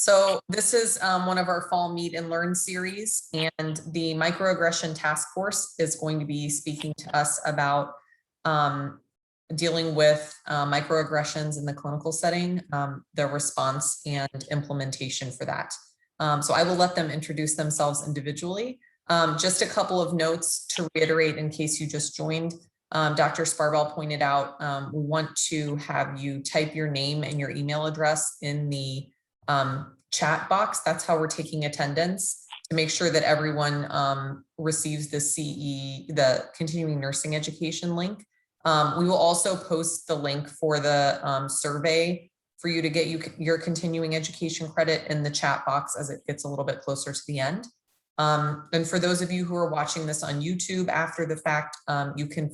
So this is one of our fall meet and learn series, and the Microaggression Taskforce is going to be speaking to us about dealing with microaggressions in the clinical setting, their response and implementation for that. So I will let them introduce themselves individually. Just a couple of notes to reiterate in case you just joined. Dr. Sparbell pointed out, we want to have you type your name and your email address in the chat box. That's how we're taking attendance, to make sure that everyone receives the continuing nursing education link. We will also post the link for the survey for you to get your continuing education credit in the chat box as it gets a little bit closer to the end. And for those of you who are watching this on YouTube after the fact, you can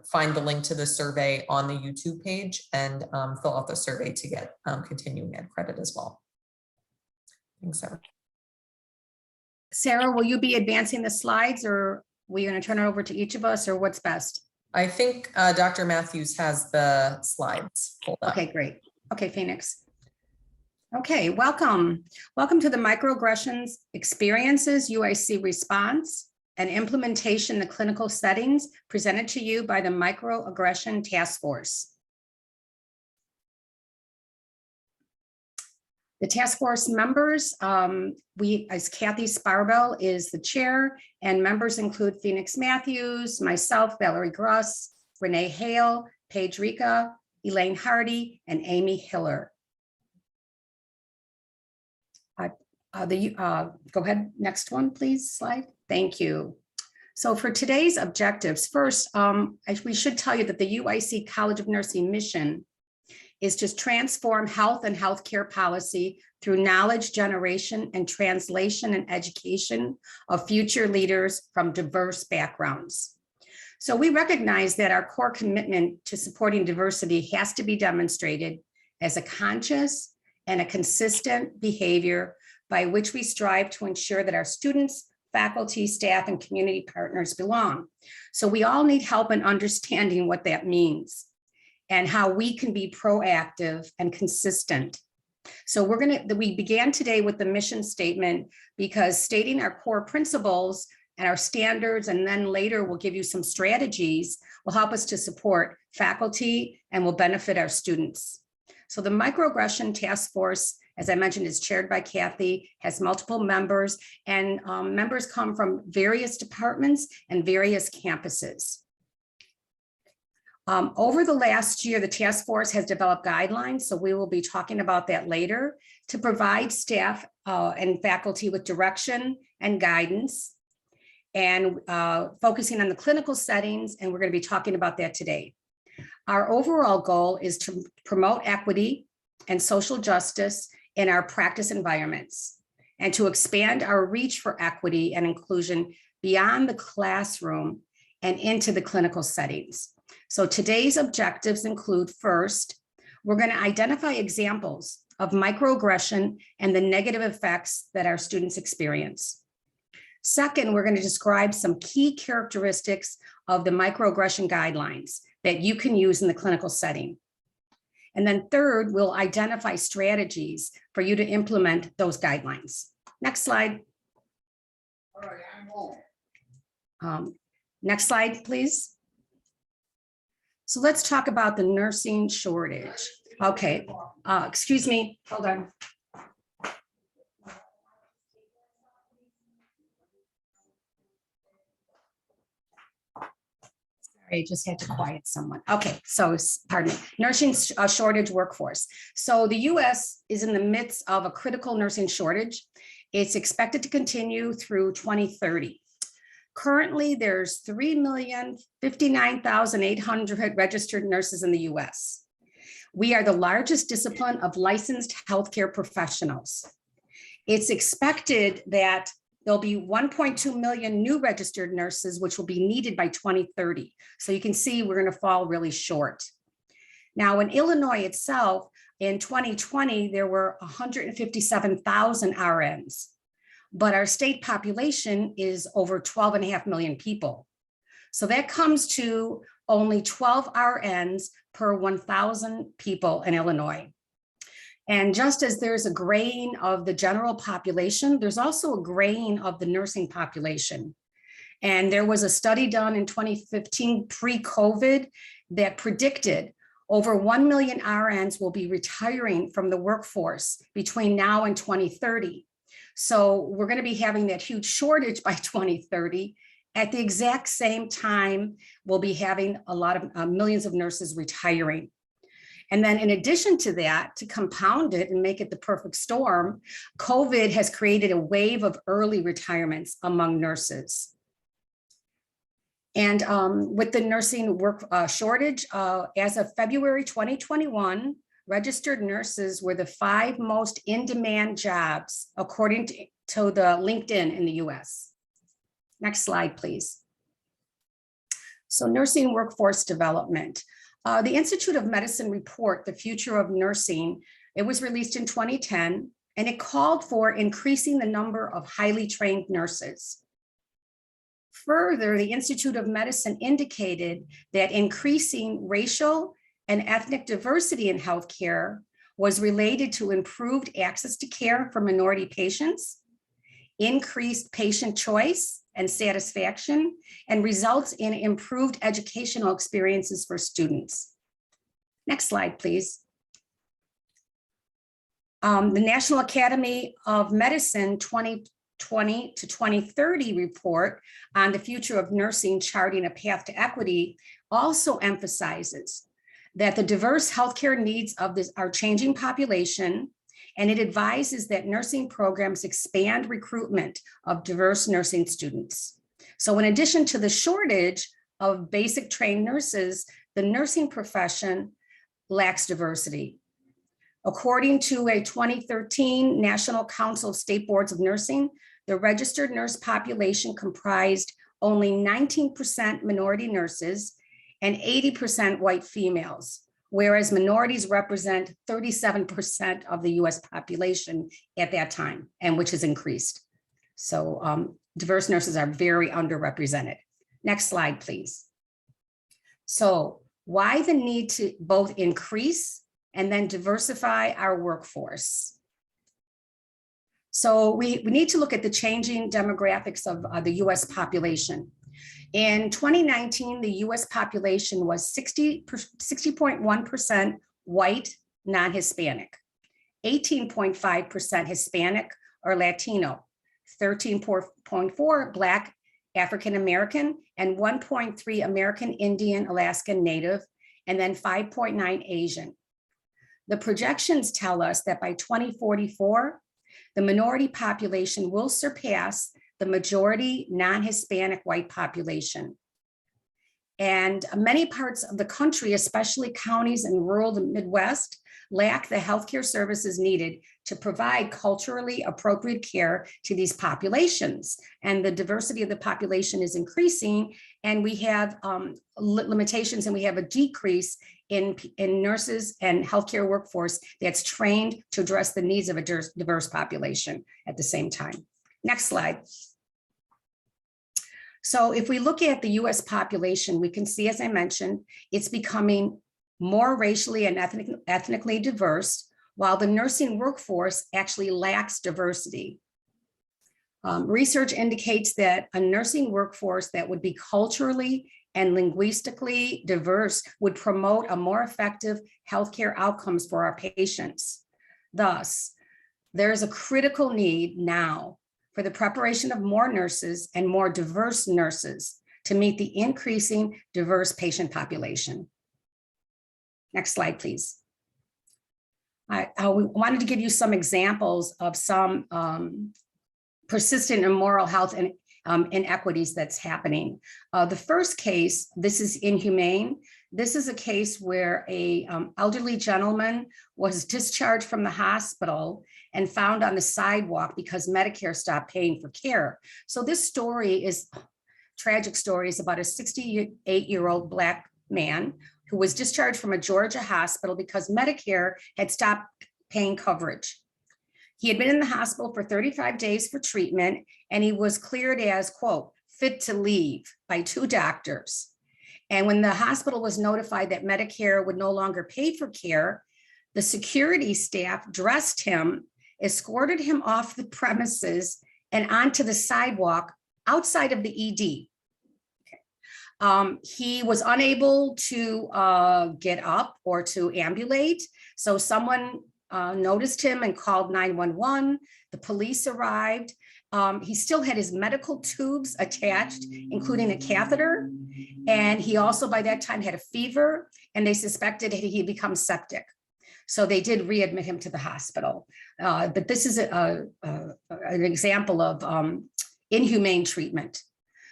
find the link to the survey on the YouTube page and fill out the survey to get continuing ed credit as well. Thanks, Sarah. Sarah, will you be advancing the slides, or are we going to turn it over to each of us, or what's best? I think Dr. Matthews has the slides pulled up. Okay, great. Okay, Phoenix. Okay, welcome. Welcome to the Microaggressions Experiences UIC Response and Implementation in the Clinical Settings, presented to you by the Microaggression Task Force. The task force members, as Kathy Sparbell is the chair, and members include Phoenix Matthews, myself, Valerie Gruss, Renee Hale, Paige Rica, Elaine Hardy, and Amy Hiller. Go ahead, next one, please, slide. Thank you. So for today's objectives, first, we should tell you that the UIC College of Nursing mission is to transform health and healthcare policy through knowledge generation and translation and education of future leaders from diverse backgrounds. So we recognize that our core commitment to supporting diversity has to be demonstrated as a conscious and a consistent behavior by which we strive to ensure that our students, faculty, staff, and community partners belong. So we all need help in understanding what that means and how we can be proactive and consistent. So we began today with the mission statement, because stating our core principles and our standards, and then later we'll give you some strategies, will help us to support faculty and will benefit our students. So the Microaggression Task Force, as I mentioned, is chaired by Kathy, has multiple members, and members come from various departments and various campuses. Over the last year, the task force has developed guidelines, so we will be talking about that later, to provide staff and faculty with direction and guidance, and focusing on the clinical settings, and we're going to be talking about that today. Our overall goal is to promote equity and social justice in our practice environments, and to expand our reach for equity and inclusion beyond the classroom and into the clinical settings. So today's objectives include, first, we're going to identify examples of microaggression and the negative effects that our students experience. Second, we're going to describe some key characteristics of the Microaggression Guidelines that you can use in the clinical setting. And then third, we'll identify strategies for you to implement those guidelines. Next slide. Next slide, please. So let's talk about the nursing shortage. Okay, excuse me, hold on. I just had to quiet someone. Okay, so pardon me, nursing shortage workforce. So the US is in the midst of a critical nursing shortage. It's expected to continue through 2030. Currently, there's 3,059,800 registered nurses in the US. We are the largest discipline of licensed healthcare professionals. It's expected that there'll be 1.2 million new registered nurses, which will be needed by 2030. So you can see we're going to fall really short. Now, in Illinois itself, in 2020, there were 157,000 RNs, but our state population is over 12.5 million people. So that comes to only 12 RNs per 1,000 people in Illinois. And just as there's a graying of the general population, there's also a graying of the nursing population. And there was a study done in 2015 pre-COVID that predicted over 1 million RNs will be retiring from the workforce between now and 2030. So we're going to be having that huge shortage by 2030. At the exact same time, we'll be having a lot of millions of nurses retiring. And then in addition to that, to compound it and make it the perfect storm, COVID has created a wave of early retirements among nurses. And with the nursing work shortage, as of February 2021, registered nurses were the 5 most in-demand jobs, according to the LinkedIn in the US. Next slide, please. So nursing workforce development. The Institute of Medicine report, The Future of Nursing, it was released in 2010, and it called for increasing the number of highly trained nurses. Further, the Institute of Medicine indicated that increasing racial and ethnic diversity in healthcare was related to improved access to care for minority patients, increased patient choice and satisfaction, and results in improved educational experiences for students. Next slide, please. The National Academy of Medicine 2020 to 2030 report on the future of nursing, charting a path to equity, also emphasizes that the diverse healthcare needs of our changing population, and it advises that nursing programs expand recruitment of diverse nursing students. So in addition to the shortage of basic trained nurses, the nursing profession lacks diversity. According to a 2013 National Council of State Boards of Nursing, the registered nurse population comprised only 19% minority nurses and 80% white females, whereas minorities represent 37% of the US population at that time, and which has increased. So diverse nurses are very underrepresented. Next slide, please. So why the need to both increase and then diversify our workforce? So we need to look at the changing demographics of the US population. In 2019, the US population was 60.1% white, non-Hispanic, 18.5% Hispanic or Latino, 13.4 Black, African American, and 1.3 American Indian, Alaskan Native, and then 5.9 Asian. The projections tell us that by 2044, the minority population will surpass the majority non-Hispanic white population. And many parts of the country, especially counties in rural Midwest, lack the healthcare services needed to provide culturally appropriate care to these populations. And the diversity of the population is increasing, and we have limitations, and we have a decrease in nurses and healthcare workforce that's trained to address the needs of a diverse population at the same time. Next slide. So if we look at the US population, we can see, as I mentioned, it's becoming more racially and ethnically diverse, while the nursing workforce actually lacks diversity. Research indicates that a nursing workforce that would be culturally and linguistically diverse would promote a more effective healthcare outcomes for our patients. Thus, there is a critical need now for the preparation of more nurses and more diverse nurses to meet the increasing diverse patient population. Next slide, please. I wanted to give you some examples of some persistent immoral health and inequities that's happening. The first case, this is inhumane. This is a case where a elderly gentleman was discharged from the hospital and found on the sidewalk because Medicare stopped paying for care. So this story is tragic story is about a 68-year-old Black man who was discharged from a Georgia hospital because Medicare had stopped paying coverage. He had been in the hospital for 35 days for treatment, and he was cleared as, quote, fit to leave by 2 doctors. And when the hospital was notified that Medicare would no longer pay for care, The security staff dressed him, escorted him off the premises and onto the sidewalk outside of the ED. He was unable to get up or to ambulate. So someone noticed him and called 911. The police arrived. He still had his medical tubes attached, including a catheter. And he also by that time had a fever, and they suspected he had become septic. So they did readmit him to the hospital. But this is an example of inhumane treatment.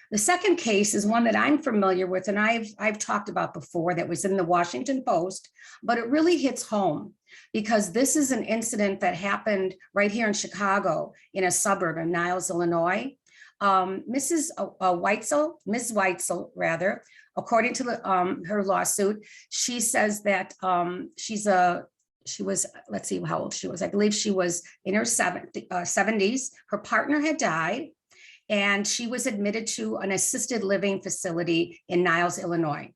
The second case is one that I'm familiar with, and I've talked about before, that was in the Washington Post, but it really hits home because this is an incident that happened right here in Chicago in a suburb in Niles, Illinois. Ms. Weitzel, rather, according to her lawsuit, she says that she was, let's see how old she was. I believe she was in her 70s. Her partner had died, and she was admitted to an assisted living facility in Niles, Illinois.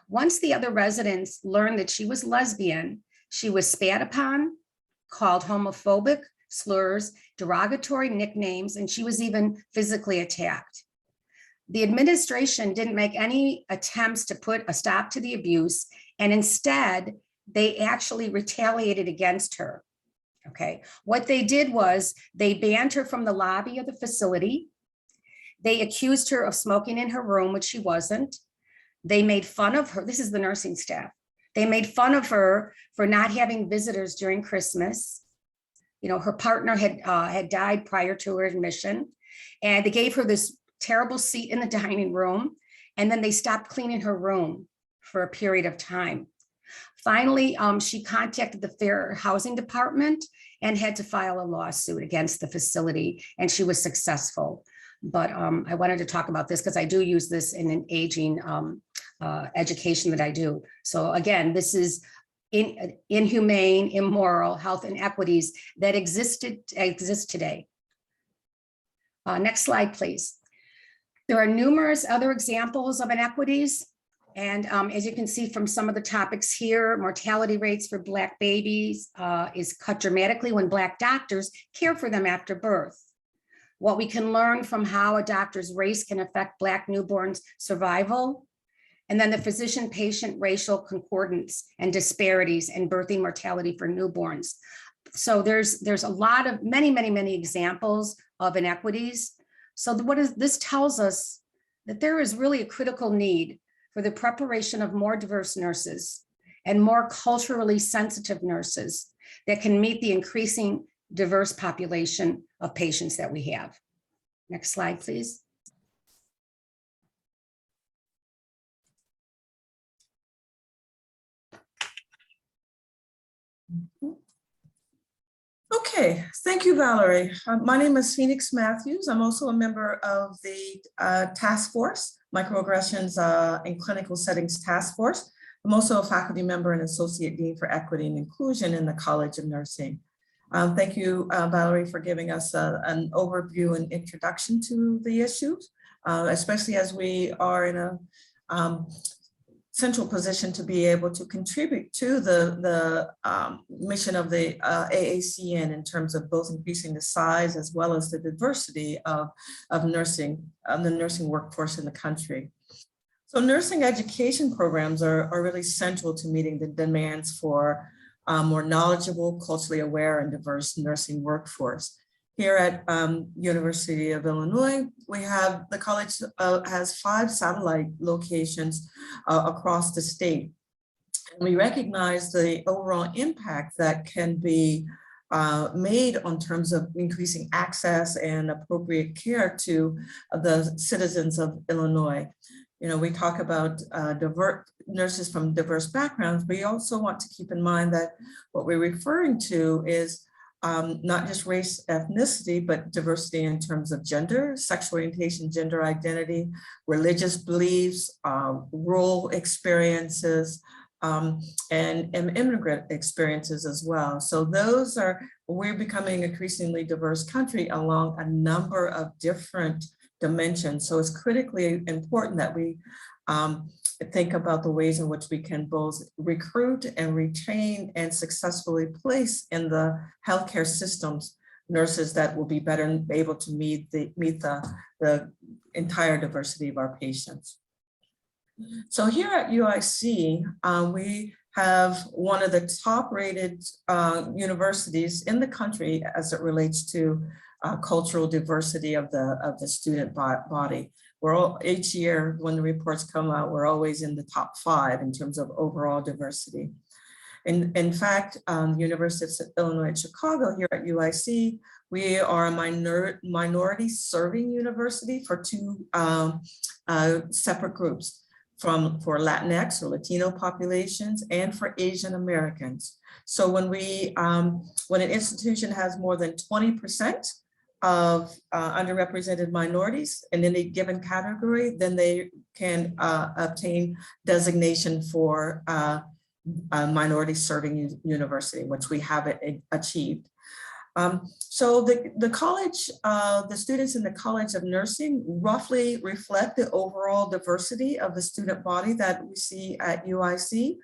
Once the other residents learned that she was lesbian, she was spat upon, called homophobic slurs, derogatory nicknames, and she was even physically attacked. The administration didn't make any attempts to put a stop to the abuse, and instead, they actually retaliated against her. Okay, what they did was they banned her from the lobby of the facility. They accused her of smoking in her room, which she wasn't. They made fun of her. This is the nursing staff. They made fun of her for not having visitors during Christmas. You know, her partner had died prior to her admission, and they gave her this terrible seat in the dining room, and then they stopped cleaning her room for a period of time. Finally, she contacted the Fair Housing Department and had to file a lawsuit against the facility, and she was successful. But I wanted to talk about this because I do use this in an aging education that I do. So again, this is inhumane, immoral health inequities that exist today. Next slide, please. There are numerous other examples of inequities. And as you can see from some of the topics here, mortality rates for Black babies is cut dramatically when Black doctors care for them after birth. What we can learn from how a doctor's race can affect Black newborns' survival, and then the physician-patient racial concordance and disparities in birthing mortality for newborns. So there's a lot of many examples of inequities. So this tells us that there is really a critical need for the preparation of more diverse nurses and more culturally sensitive nurses that can meet the increasing diverse population of patients that we have. Next slide, please. Okay, thank you, Valerie. My name is Phoenix Matthews. I'm also a member of the Taskforce, Microaggressions in Clinical Settings Task Force. I'm also a faculty member and associate dean for equity and inclusion in the College of Nursing. Thank you, Valerie, for giving us an overview and introduction to the issues, especially as we are in a central position to be able to contribute to the mission of the AACN in terms of both increasing the size as well as the diversity of nursing, the nursing workforce in the country. So nursing education programs are really central to meeting the demands for more knowledgeable, culturally aware, and diverse nursing workforce. Here at University of Illinois, we have, the college has 5 satellite locations across the state. And we recognize the overall impact that can be made on terms of increasing access and appropriate care to the citizens of Illinois. You know, we talk about nurses from diverse backgrounds, but we also want to keep in mind that what we're referring to is not just race, ethnicity, but diversity in terms of gender, sexual orientation, gender identity, religious beliefs, rural experiences, and immigrant experiences as well. So those are, we're becoming an increasingly diverse country along a number of different dimensions. So it's critically important that we think about the ways in which we can both recruit and retain and successfully place in the healthcare systems nurses that will be better able to meet the entire diversity of our patients. So here at UIC, we have one of the top rated universities in the country as it relates to cultural diversity of the student body. Each year when the reports come out, we're always in the top 5 in terms of overall diversity. In fact, University of Illinois at Chicago, here at UIC, we are a minority serving university for 2 separate groups, for Latinx or Latino populations and for Asian Americans. So when an institution has more than 20% of underrepresented minorities in any given category, then they can obtain designation for a minority serving university, which we have achieved. So the college, the students in the College of Nursing roughly reflect the overall diversity of the student body that we see at UIC.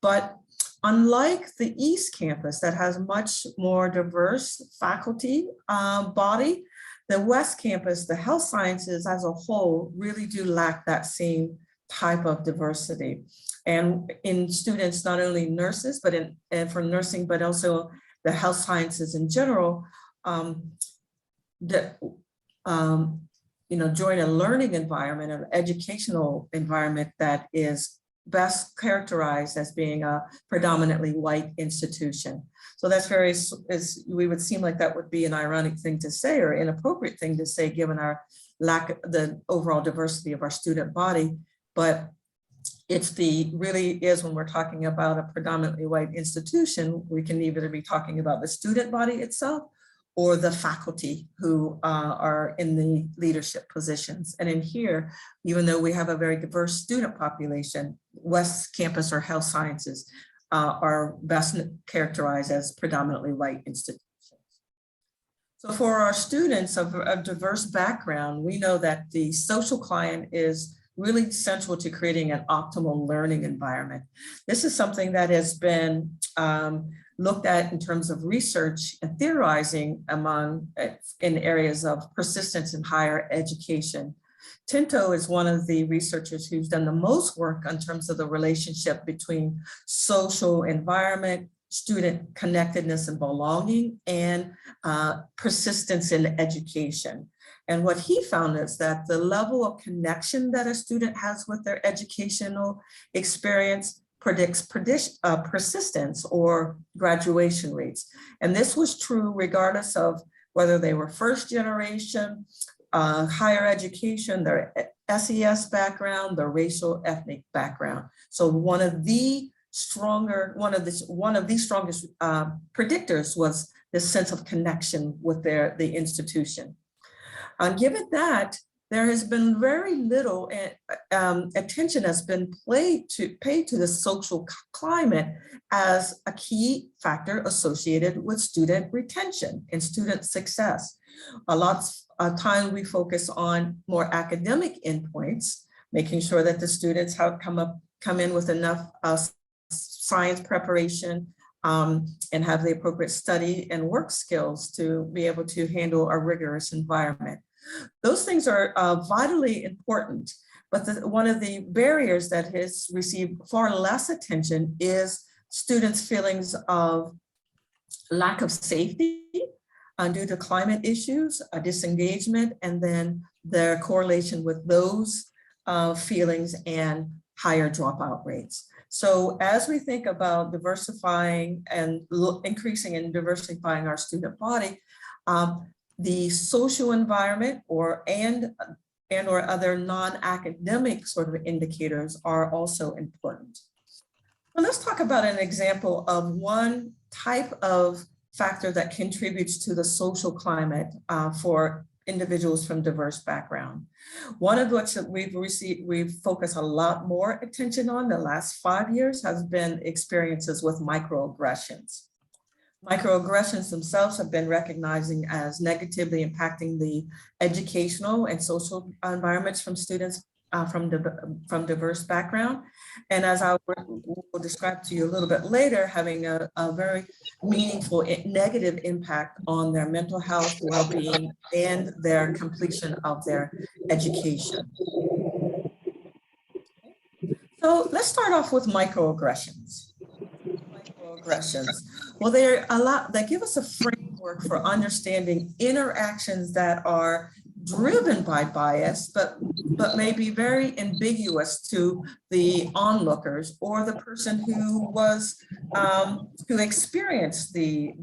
But unlike the East Campus that has much more diverse faculty body, the West Campus, the health sciences as a whole really do lack that same type of diversity. And in students, not only nurses, but for nursing, but also the health sciences in general, join a learning environment, an educational environment that is best characterized as being a predominantly white institution. So that's we would seem like that would be an ironic thing to say or inappropriate thing to say given our the overall diversity of our student body, but really is when we're talking about a predominantly white institution, we can either be talking about the student body itself or the faculty who are in the leadership positions. And in here, even though we have a very diverse student population, West Campus or health sciences are best characterized as predominantly white institutions. So for our students of a diverse background, we know that the social client is really central to creating an optimal learning environment. This is something that has been looked at in terms of research and theorizing in areas of persistence in higher education. Tinto is one of the researchers who's done the most work in terms of the relationship between social environment, student connectedness and belonging, and persistence in education. And what he found is that the level of connection that a student has with their educational experience predicts persistence or graduation rates. And this was true regardless of whether they were first generation, higher education, their SES background, their racial ethnic background. So one of the strongest predictors was this sense of connection with the institution. Given that, there has been very little attention has been paid to the social climate as a key factor associated with student retention and student success. A lot of time we focus on more academic endpoints, making sure that the students have come in with enough science preparation and have the appropriate study and work skills to be able to handle a rigorous environment. Those things are vitally important, but one of the barriers that has received far less attention is students' feelings of lack of safety due to climate issues, disengagement, and then their correlation with those feelings and higher dropout rates. So as we think about diversifying and increasing and diversifying our student body, the social environment or other non-academic sort of indicators are also important. Well, let's talk about an example of one type of factor that contributes to the social climate for individuals from diverse background. One of which we've focused a lot more attention on the last 5 years has been experiences with microaggressions. Microaggressions themselves have been recognizing as negatively impacting the educational and social environments from students from diverse background. And as I will describe to you a little bit later, having a very meaningful negative impact on their mental health, well-being, and their completion of their education. So let's start off with microaggressions. Microaggressions. Well, they give us a framework for understanding interactions that are driven by bias, but may be very ambiguous to the onlookers or the person who experienced the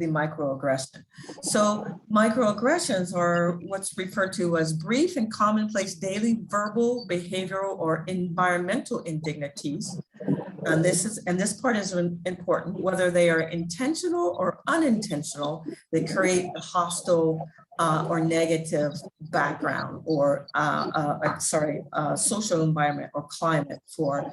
microaggression. So microaggressions are what's referred to as brief and commonplace daily verbal, behavioral, or environmental indignities. And this part is important, whether they are intentional or unintentional, they create a hostile or negative background or social environment or climate for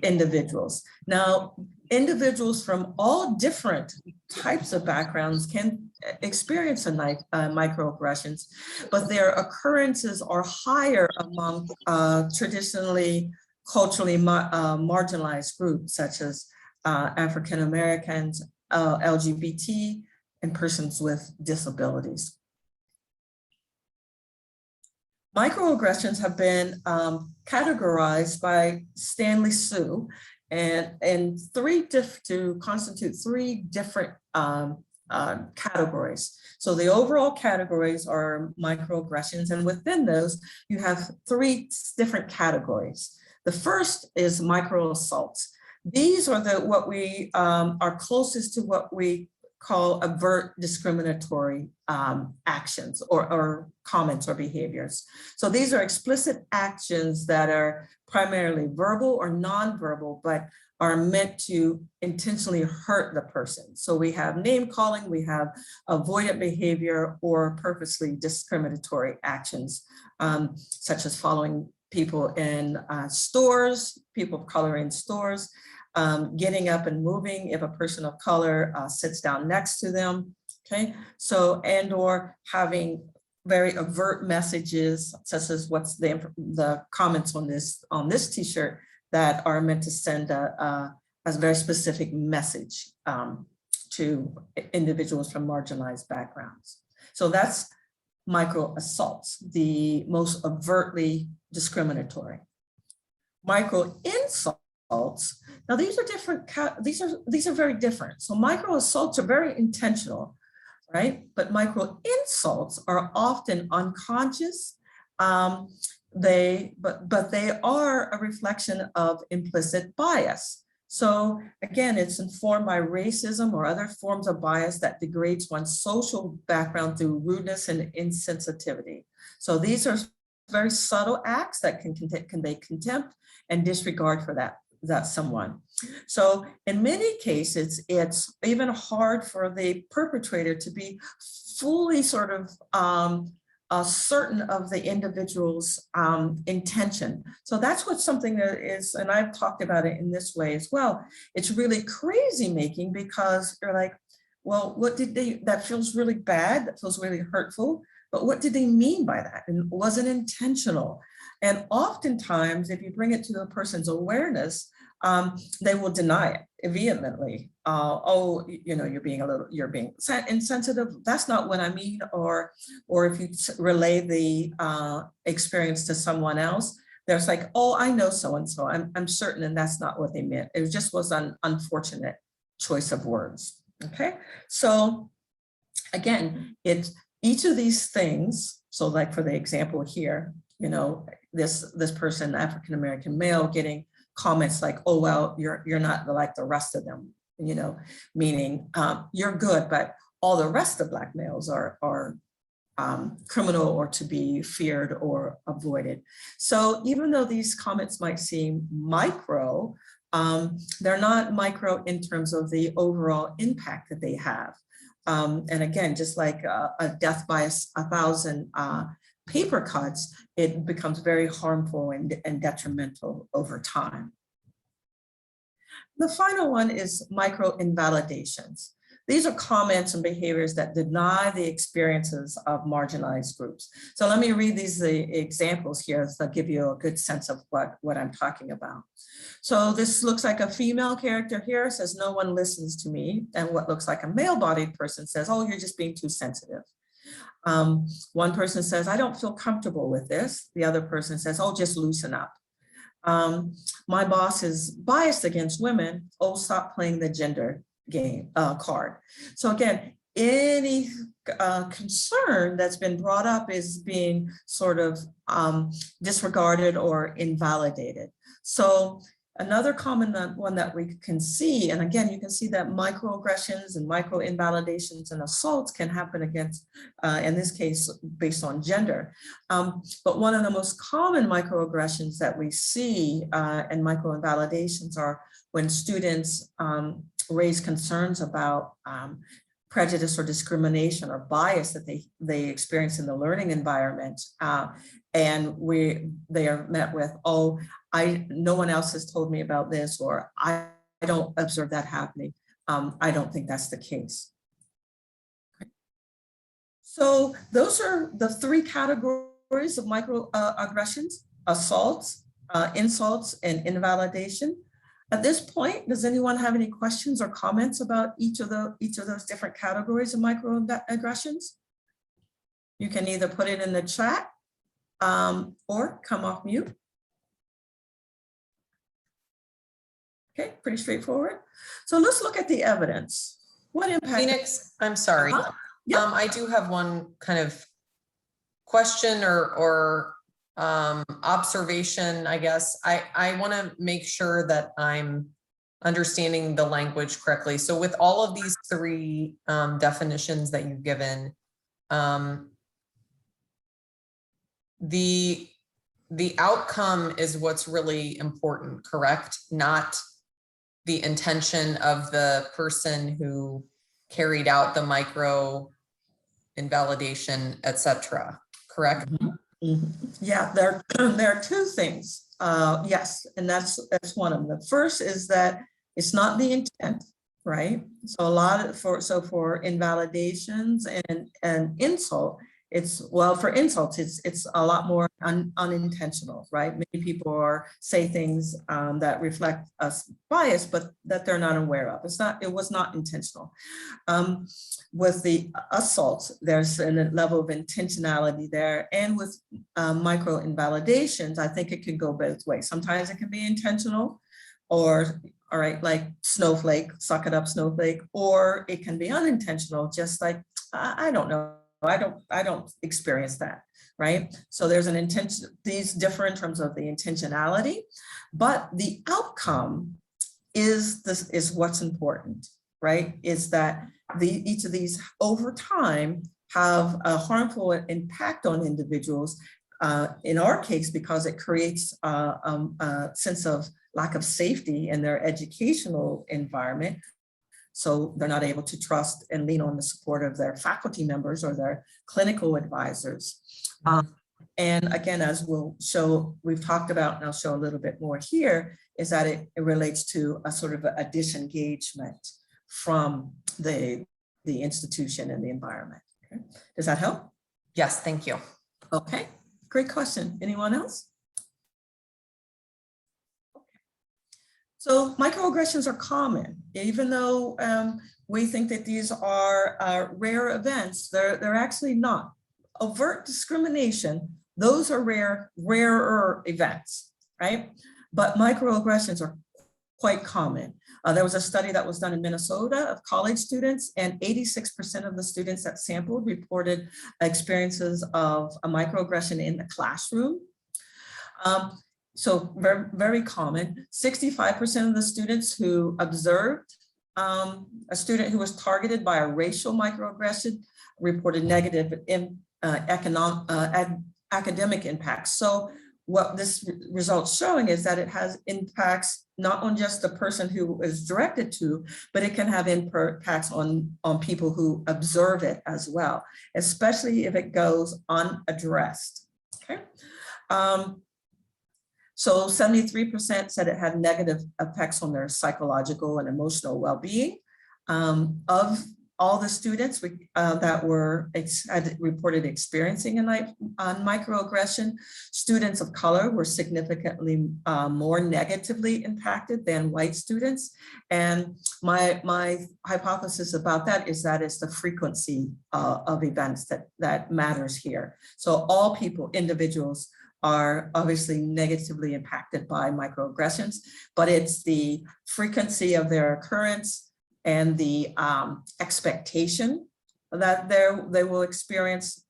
individuals. Now, individuals from all different types of backgrounds can experience microaggressions, but their occurrences are higher among traditionally culturally marginalized groups such as African Americans, LGBT, and persons with disabilities. Microaggressions have been categorized by Stanley Sue and to constitute three different categories. So the overall categories are microaggressions, and within those you have three different categories. The first is micro assaults. These are what we are closest to what we call overt discriminatory actions or comments or behaviors. So these are explicit actions that are primarily verbal or nonverbal, but are meant to intentionally hurt the person. So we have name calling, we have avoidant behavior or purposely discriminatory actions, such as following people in stores, people of color in stores, getting up and moving if a person of color sits down next to them, okay? So, and or having very overt messages, such as what's the comments on this t-shirt that are meant to send a very specific message to individuals from marginalized backgrounds. So that's micro assaults, the most overtly discriminatory. Micro insults, now these are different, these are very different. So micro assaults are very intentional, right? But micro insults are often unconscious. But they are a reflection of implicit bias. So again, it's informed by racism or other forms of bias that degrades one's social background through rudeness and insensitivity. So these are very subtle acts that can convey contempt and disregard for that someone. So in many cases, it's even hard for the perpetrator to be fully sort of certain of the individual's intention. So that's what something that is, and I've talked about it in this way as well. It's really crazy making because you're like, well, what did that feels really bad, that feels really hurtful, but what did they mean by that? And was it intentional? And oftentimes, if you bring it to the person's awareness, they will deny it vehemently. Oh, you know, you're being insensitive. That's not what I mean. Or if you relay the experience to someone else, there's like, oh, I know so-and-so. I'm certain, and that's not what they meant. It just was an unfortunate choice of words. Okay, so again, it's each of these things. So like for the example here, you know, this person, African-American male, getting comments like, oh, well, you're not like the rest of them, you know, meaning you're good, but all the rest of Black males are criminal or to be feared or avoided. So even though these comments might seem micro, they're not micro in terms of the overall impact that they have. And again, just like a death by 1,000 paper cuts, it becomes very harmful and detrimental over time. The final one is micro invalidations. these are comments and behaviors that deny the experiences of marginalized groups. So let me read these examples here to give you a good sense of what I'm talking about. So this looks like a female character here, says, no one listens to me. And what looks like a male-bodied person says, oh, you're just being too sensitive. One person says, I don't feel comfortable with this. The other person says, oh, just loosen up. My boss is biased against women. Oh, stop playing the gender game card. So again, any concern that's been brought up is being sort of disregarded or invalidated. So another common one that we can see, and again, you can see that microaggressions and micro-invalidations and assaults can happen against, in this case, based on gender. But one of the most common microaggressions that we see and micro-invalidations are when students raise concerns about prejudice or discrimination or bias that they experience in the learning environment. And they are met with, oh, no one else has told me about this, or I don't observe that happening. I don't think that's the case. So those are the three categories of microaggressions: assaults, insults, and invalidation. At this point, does anyone have any questions or comments about each of those different categories of microaggressions? You can either put it in the chat or come off mute. Okay, pretty straightforward. So let's look at the evidence. What impact? Phoenix, I'm sorry. Yep. I do have one kind of question or observation, I guess. I want to make sure that I'm understanding the language correctly. So with all of these three definitions that you've given, the outcome is what's really important, correct? Not the intention of the person who carried out the micro invalidation, etc. Correct? Mm-hmm. Yeah, there are two things. Yes, and that's one of them. The first is that it's not the intent, right? So for invalidations and insult, for insults, it's a lot more unintentional, right? Many people say things that reflect us bias, but that they're not aware of. It was not intentional. With the assaults, there's a level of intentionality there. And with micro invalidations, I think it can go both ways. Sometimes it can be intentional, or all right, like snowflake, suck it up, snowflake, or it can be unintentional, just like, I don't know. I don't experience that, right? So there's an intention, these differ in terms of the intentionality, but the outcome is what's important, right? Is that each of these over time have a harmful impact on individuals. In our case, because it creates a sense of lack of safety in their educational environment. So they're not able to trust and lean on the support of their faculty members or their clinical advisors. And again, as we've talked about, and I'll show a little bit more here, is that it relates to a sort of a disengagement from the institution and the environment. Okay. Does that help? Yes, thank you. Okay, great question. Anyone else? So microaggressions are common, even though we think that these are rare events. They're actually not. Overt discrimination, those are rarer events, right? But microaggressions are quite common. There was a study that was done in Minnesota of college students, and 86% of the students that sampled reported experiences of a microaggression in the classroom. So very, very common. 65% of the students who observed a student who was targeted by a racial microaggression reported negative academic impacts. So what this result's showing is that it has impacts not on just the person who is directed to, but it can have impacts on people who observe it as well, especially if it goes unaddressed. Okay. So 73% said it had negative effects on their psychological and emotional well-being. Of all the students that had reported experiencing microaggression, students of color were significantly more negatively impacted than white students. And my hypothesis about that is that it's the frequency of events that matters here. So all individuals are obviously negatively impacted by microaggressions, but it's the frequency of their occurrence and the expectation that they will experience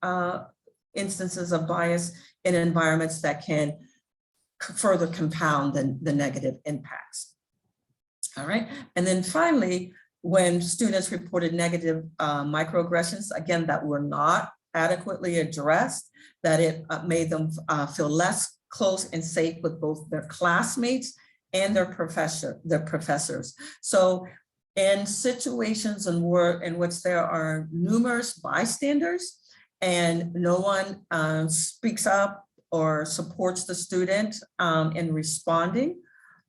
instances of bias in environments that can further compound the negative impacts. All right, and then finally, when students reported negative microaggressions, again, that were not adequately addressed, that it made them feel less close and safe with both their classmates and their professors. So in situations in which there are numerous bystanders and no one speaks up or supports the student in responding,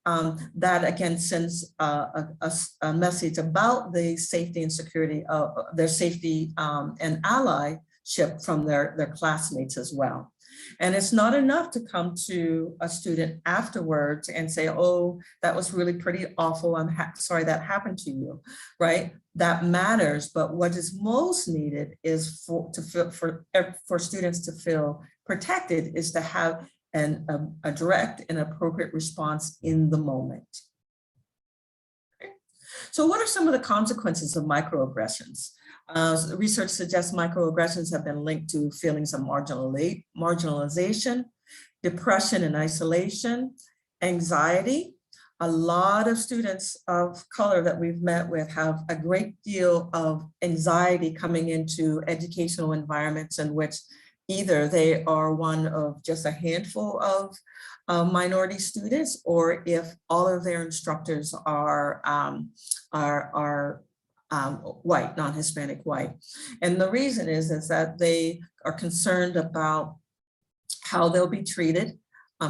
that again sends a message about the safety and security of their safety and allyship from their classmates as well. And it's not enough to come to a student afterwards and say, oh, that was really pretty awful. I'm sorry that happened to you, right? That matters, but what is most needed is for students to feel protected, is to have a direct and appropriate response in the moment. Okay. So what are some of the consequences of microaggressions? Research suggests microaggressions have been linked to feelings of marginalization, depression and isolation, anxiety. A lot of students of color that we've met with have a great deal of anxiety coming into educational environments in which either they are one of just a handful of minority students, or if all of their instructors are white, non-Hispanic white. And the reason is that they are concerned about how they'll be treated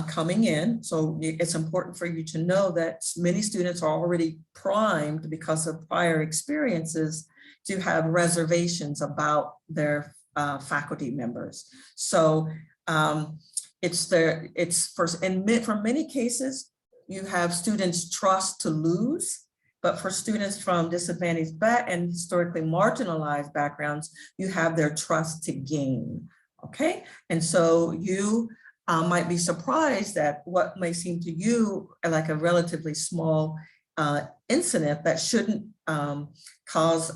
coming in. So it's important for you to know that many students are already primed because of prior experiences to have reservations about their faculty members. So for many cases, you have students trust to lose. But for students from disadvantaged and historically marginalized backgrounds, you have their trust to gain, okay? And so you might be surprised at what may seem to you like a relatively small incident that shouldn't cause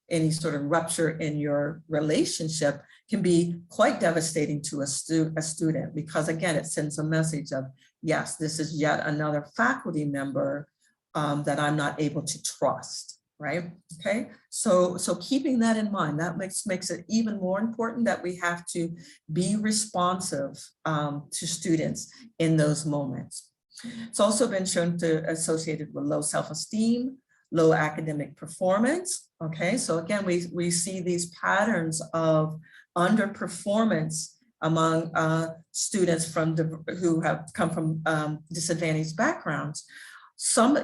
any sort of rupture in your relationship can be quite devastating to a student, because again, it sends a message of, yes, this is yet another faculty member that I'm not able to trust, right? Okay, so keeping that in mind, that makes it even more important that we have to be responsive to students in those moments. It's also been shown to associated with low self-esteem, low academic performance. Okay, so again, we see these patterns of underperformance among students who have come from disadvantaged backgrounds.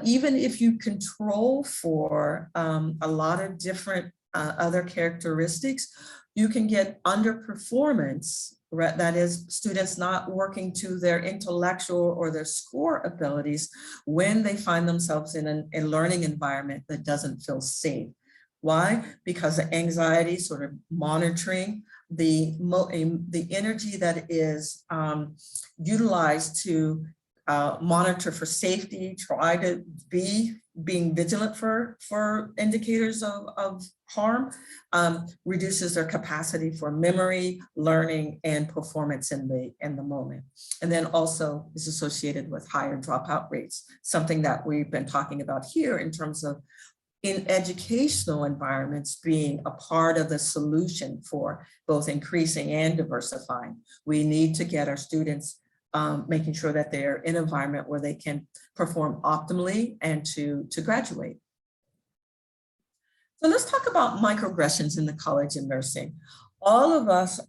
Even if you control for a lot of different other characteristics, you can get underperformance, right? That is, students not working to their intellectual or their score abilities when they find themselves in a learning environment that doesn't feel safe. Why? Because the anxiety, sort of monitoring the energy that is utilized to monitor for safety, try to being vigilant for indicators of harm, reduces their capacity for memory, learning, and performance in the moment. And then also is associated with higher dropout rates, something that we've been talking about here in terms of in educational environments being a part of the solution for both increasing and diversifying. We need to get our students making sure that they're in an environment where they can perform optimally and to graduate. So let's talk about microaggressions in the College of Nursing. All of us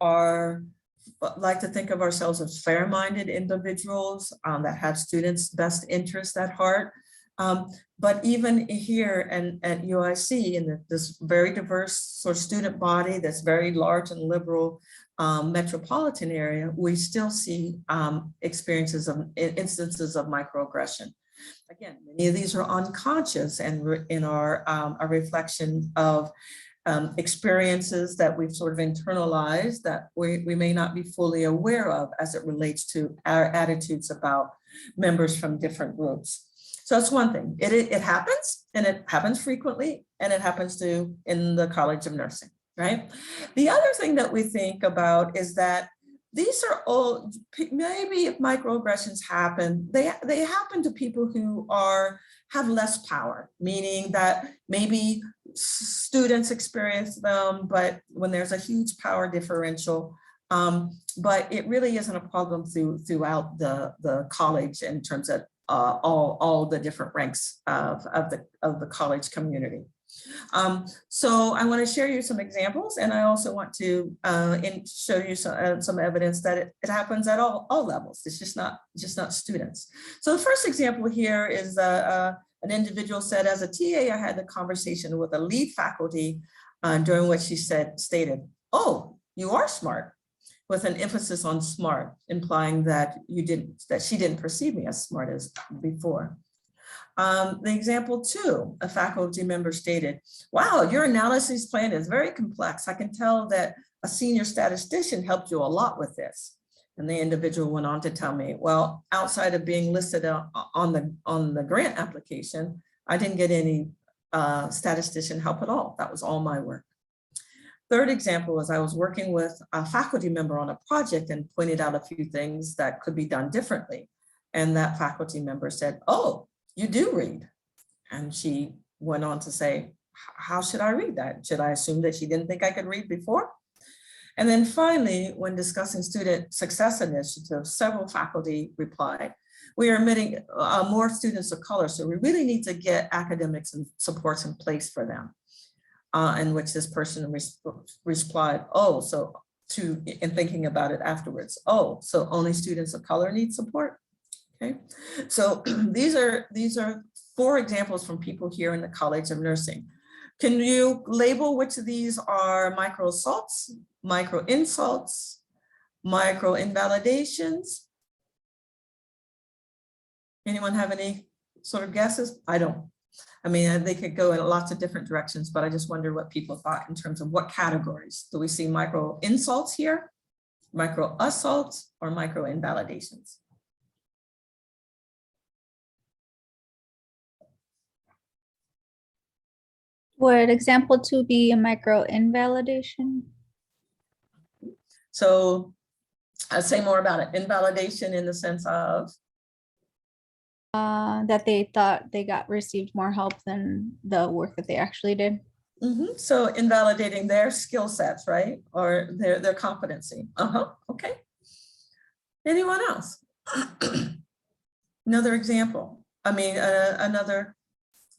like to think of ourselves as fair-minded individuals that have students' best interests at heart. But even here and at UIC, in this very diverse sort of student body that's very large and liberal metropolitan area, we still see experiences of instances of microaggression. Again, many of these are unconscious and in our a reflection of experiences that we've sort of internalized that we may not be fully aware of as it relates to our attitudes about members from different groups. So that's one thing. It happens, and it happens frequently, and it happens in the College of Nursing, right? The other thing that we think about is that these are all, maybe if microaggressions happen, they happen to people who have less power, meaning that maybe students experience them, but when there's a huge power differential, but it really isn't a problem throughout the college in terms of all the different ranks of the college community. So I want to share you some examples, and I also want to show you some evidence that it happens at all levels. It's just not students. So the first example here is an individual said, as a TA, I had the conversation with a lead faculty during which she stated, "Oh, you are smart," with an emphasis on smart, implying that she didn't perceive me as smart as before. The example 2, a faculty member stated, "Wow, your analysis plan is very complex. I can tell that a senior statistician helped you a lot with this." And the individual went on to tell me, "Well, outside of being listed on the grant application, I didn't get any statistician help at all. That was all my work." Third example was I was working with a faculty member on a project and pointed out a few things that could be done differently. And that faculty member said, "Oh, you do read." And she went on to say, "How should I read that? Should I assume that she didn't think I could read before?" And then finally, when discussing student success initiatives, several faculty replied, "We are admitting more students of color, so we really need to get academics and supports in place for them." In which this person replied, "Oh, so in thinking about it afterwards, oh, so only students of color need support?" Okay, so these are 4 examples from people here in the College of Nursing. Can you label which of these are micro assaults, micro insults, micro invalidations? Anyone have any sort of guesses? I don't. I mean, they could go in lots of different directions, but I just wonder what people thought in terms of what categories. Do we see micro insults here, micro assaults, or micro invalidations? Would example 2 be a micro invalidation? So I'll say more about it. Invalidation in the sense of? That they thought they received more help than the work that they actually did. So invalidating their skill sets, right? Or their competency. Okay. Anyone else? Another example. I mean, another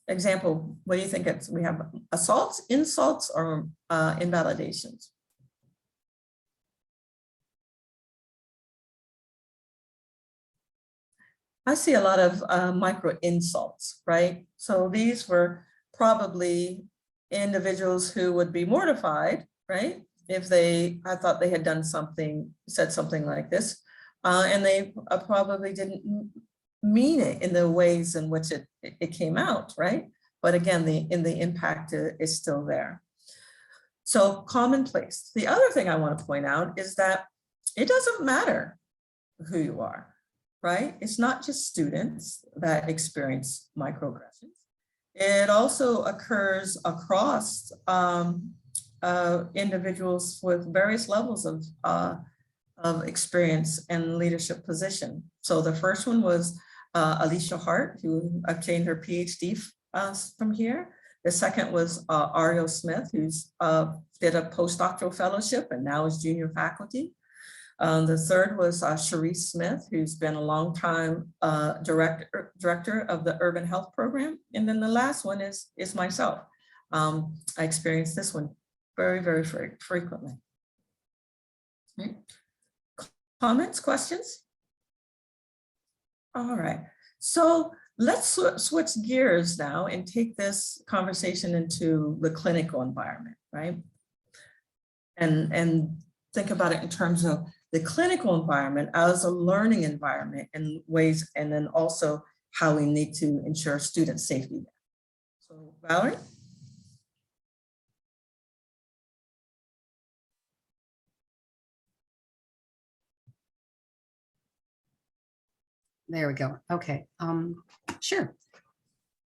example. What do you think we have? Assaults, insults, or invalidations? I see a lot of micro insults, right? So these were probably individuals who would be mortified, right? If I thought they had done something, said something like this, and they probably didn't mean it in the ways in which it came out, right? But again, the impact is still there. So commonplace. The other thing I want to point out is that it doesn't matter who you are. Right? It's not just students that experience microaggressions. It also occurs across individuals with various levels of experience and leadership position. So the first one was Alicia Hart, who obtained her PhD from here. The second was Ariel Smith, who's did a postdoctoral fellowship and now is junior faculty. The third was Sharice Smith, who's been a long time director of the Urban Health Program. And then the last one is myself. I experienced this one very, very frequently. Right. Comments, questions? All right. So Let's switch gears now and take this conversation into the clinical environment, right? And think about it in terms of the clinical environment as a learning environment in ways, and then also how we need to ensure student safety. So Valerie? There we go. Okay, sure.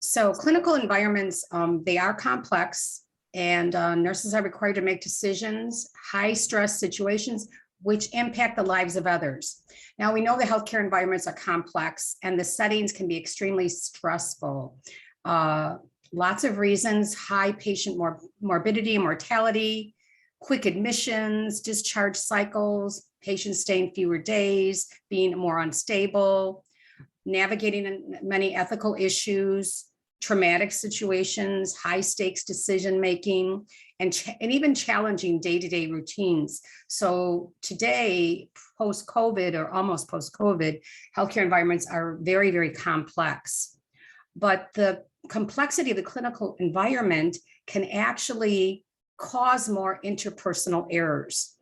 So clinical environments, they are complex, and nurses are required to make decisions, high stress situations, which impact the lives of others. Now, we know the healthcare environments are complex and the settings can be extremely stressful. Lots of reasons: high patient morbidity and mortality, quick admissions, discharge cycles, patients staying fewer days, being more unstable, navigating many ethical issues, traumatic situations, high stakes decision-making, and even challenging day-to-day routines. So today, post-COVID or almost post-COVID, healthcare environments are very, very complex. But the complexity of the clinical environment can actually cause more interpersonal errors.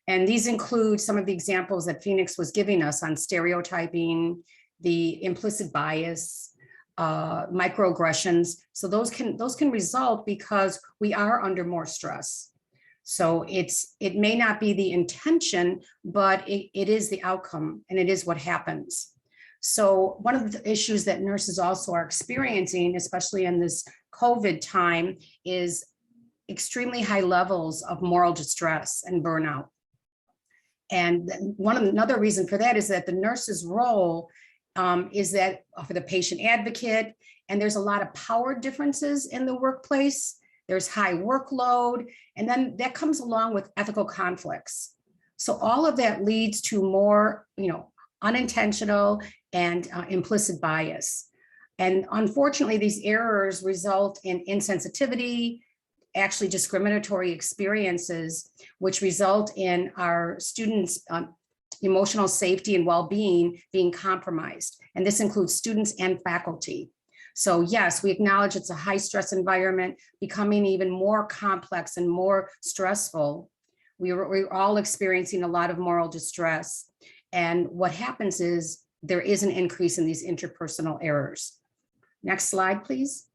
And these include some of the examples that Phoenix was giving us on stereotyping, the implicit bias, microaggressions. So those can result because we are under more stress. So it may not be the intention, but it is the outcome, and it is what happens. So one of the issues that nurses also are experiencing, especially in this COVID time, is extremely high levels of moral distress and burnout. And another reason for that is that the nurse's role is that for the patient advocate, and there's a lot of power differences in the workplace. There's high workload, and then that comes along with ethical conflicts. So all of that leads to more, unintentional and implicit bias. And unfortunately, these errors result in insensitivity, actually discriminatory experiences, which result in our students' emotional safety and well-being being compromised. And this includes students and faculty. So yes, we acknowledge it's a high stress environment, becoming even more complex and more stressful. We're all experiencing a lot of moral distress. And what happens is there is an increase in these interpersonal errors. Next slide, please.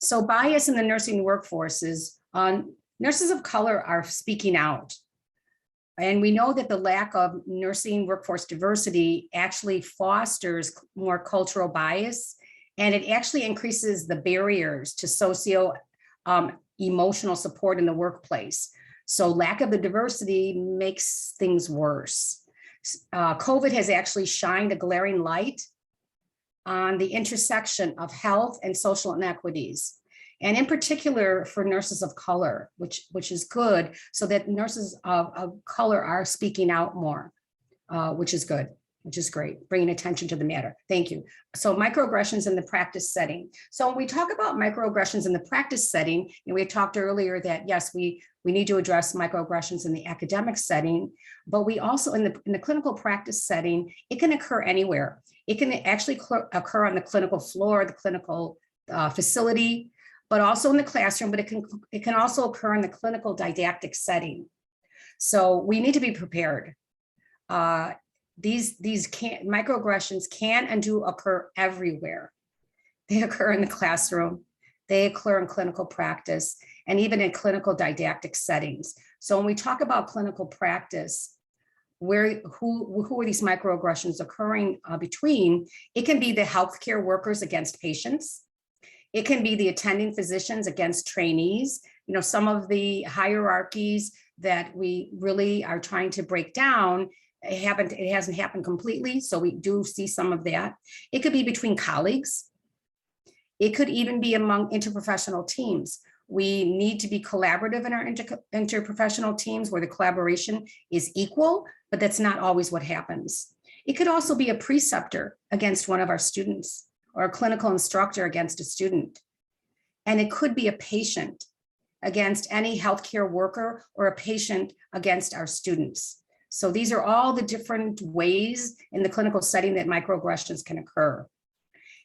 So bias in the nursing workforce is nurses of color are speaking out. And we know that the lack of nursing workforce diversity actually fosters more cultural bias, and it actually increases the barriers to socio-emotional support in the workplace. So lack of the diversity makes things worse. COVID has actually shined a glaring light on the intersection of health and social inequities, and in particular for nurses of color, which is good, so that nurses of color are speaking out more, which is good, which is great, bringing attention to the matter. Thank you. So microaggressions in the practice setting. So when we talk about microaggressions in the practice setting, and we talked earlier that yes, we need to address microaggressions in the academic setting, but we also in the clinical practice setting, it can occur anywhere. It can actually occur on the clinical floor, the clinical facility, but also in the classroom, but it can also occur in the clinical didactic setting. So we need to be prepared. These microaggressions can and do occur everywhere. They occur in the classroom, they occur in clinical practice, and even in clinical didactic settings. So when we talk about clinical practice, who are these microaggressions occurring between? It can be the healthcare workers against patients. It can be the attending physicians against trainees. Some of the hierarchies that we really are trying to break down, it hasn't happened completely, so we do see some of that. It could be between colleagues. It could even be among interprofessional teams. We need to be collaborative in our interprofessional teams where the collaboration is equal, but that's not always what happens. It could also be a preceptor against one of our students, or a clinical instructor against a student. And it could be a patient against any healthcare worker, or a patient against our students. So these are all the different ways in the clinical setting that microaggressions can occur.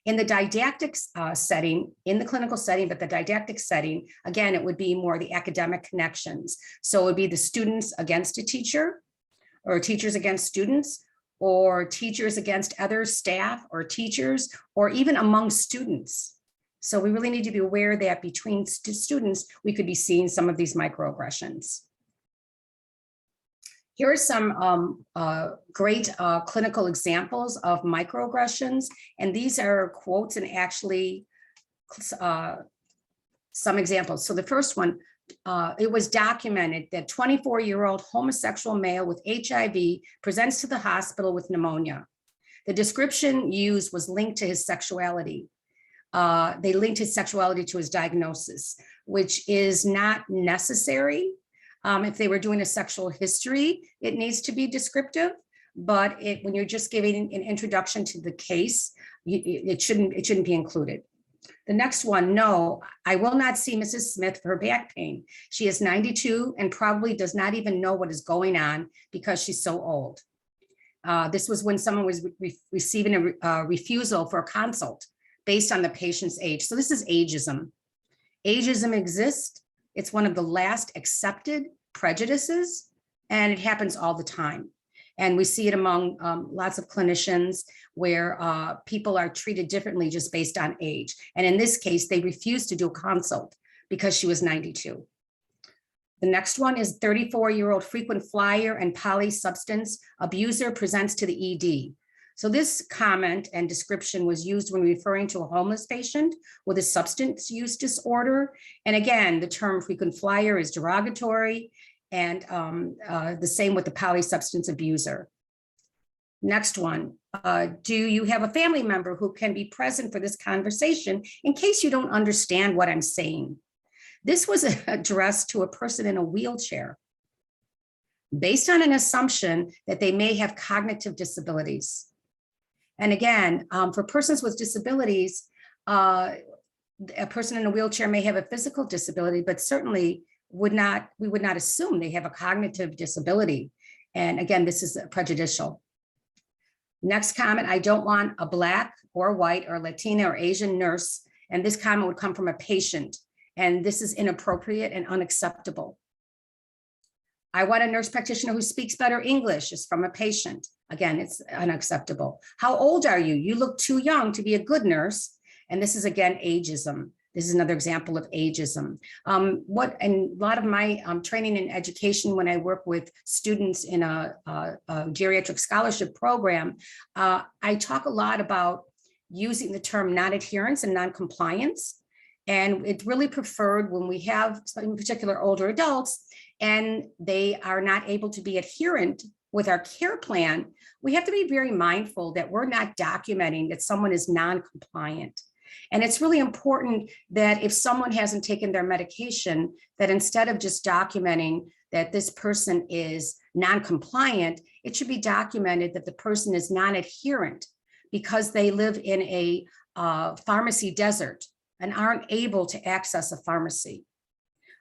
In the didactic setting, in the clinical setting, but the didactic setting, again, it would be more the academic connections. So it would be the students against a teacher, or teachers against students, or teachers against other staff or teachers, or even among students. So we really need to be aware that between students, we could be seeing some of these microaggressions. Here are some great clinical examples of microaggressions, and these are quotes and actually some examples. So the first one, it was documented that 24-year-old homosexual male with HIV presents to the hospital with pneumonia. The description used was linked to his sexuality. They linked his sexuality to his diagnosis, which is not necessary. If they were doing a sexual history, it needs to be descriptive, but when you're just giving an introduction to the case, it shouldn't be included. The next one, no, I will not see Mrs. Smith for her back pain. She is 92 and probably does not even know what is going on because she's so old. This was when someone was receiving a refusal for a consult based on the patient's age. So this is ageism. Ageism exists. It's one of the last accepted prejudices, and it happens all the time. And we see it among lots of clinicians where people are treated differently just based on age. And in this case, they refused to do a consult because she was 92. The next one is 34-year-old frequent flyer and polysubstance abuser presents to the ED. So this comment and description was used when referring to a homeless patient with a substance use disorder. And again, the term frequent flyer is derogatory, and the same with the polysubstance abuser. Next one, do you have a family member who can be present for this conversation in case you don't understand what I'm saying? This was addressed to a person in a wheelchair based on an assumption that they may have cognitive disabilities. And again, for persons with disabilities, a person in a wheelchair may have a physical disability, but certainly we would not assume they have a cognitive disability. And again, this is prejudicial. Next comment, I don't want a Black or white or Latina or Asian nurse. And this comment would come from a patient. And this is inappropriate and unacceptable. I want a nurse practitioner who speaks better English, is from a patient. Again, it's unacceptable. How old are you? You look too young to be a good nurse. And this is, again, ageism. This is another example of ageism. And a lot of my training and education when I work with students in a geriatric scholarship program, I talk a lot about using the term non-adherence and non-compliance. And it's really preferred when we have, in particular, older adults, and they are not able to be adherent with our care plan. We have to be very mindful that we're not documenting that someone is non-compliant. And it's really important that if someone hasn't taken their medication, that instead of just documenting that this person is non-compliant, it should be documented that the person is non-adherent because they live in a pharmacy desert and aren't able to access a pharmacy.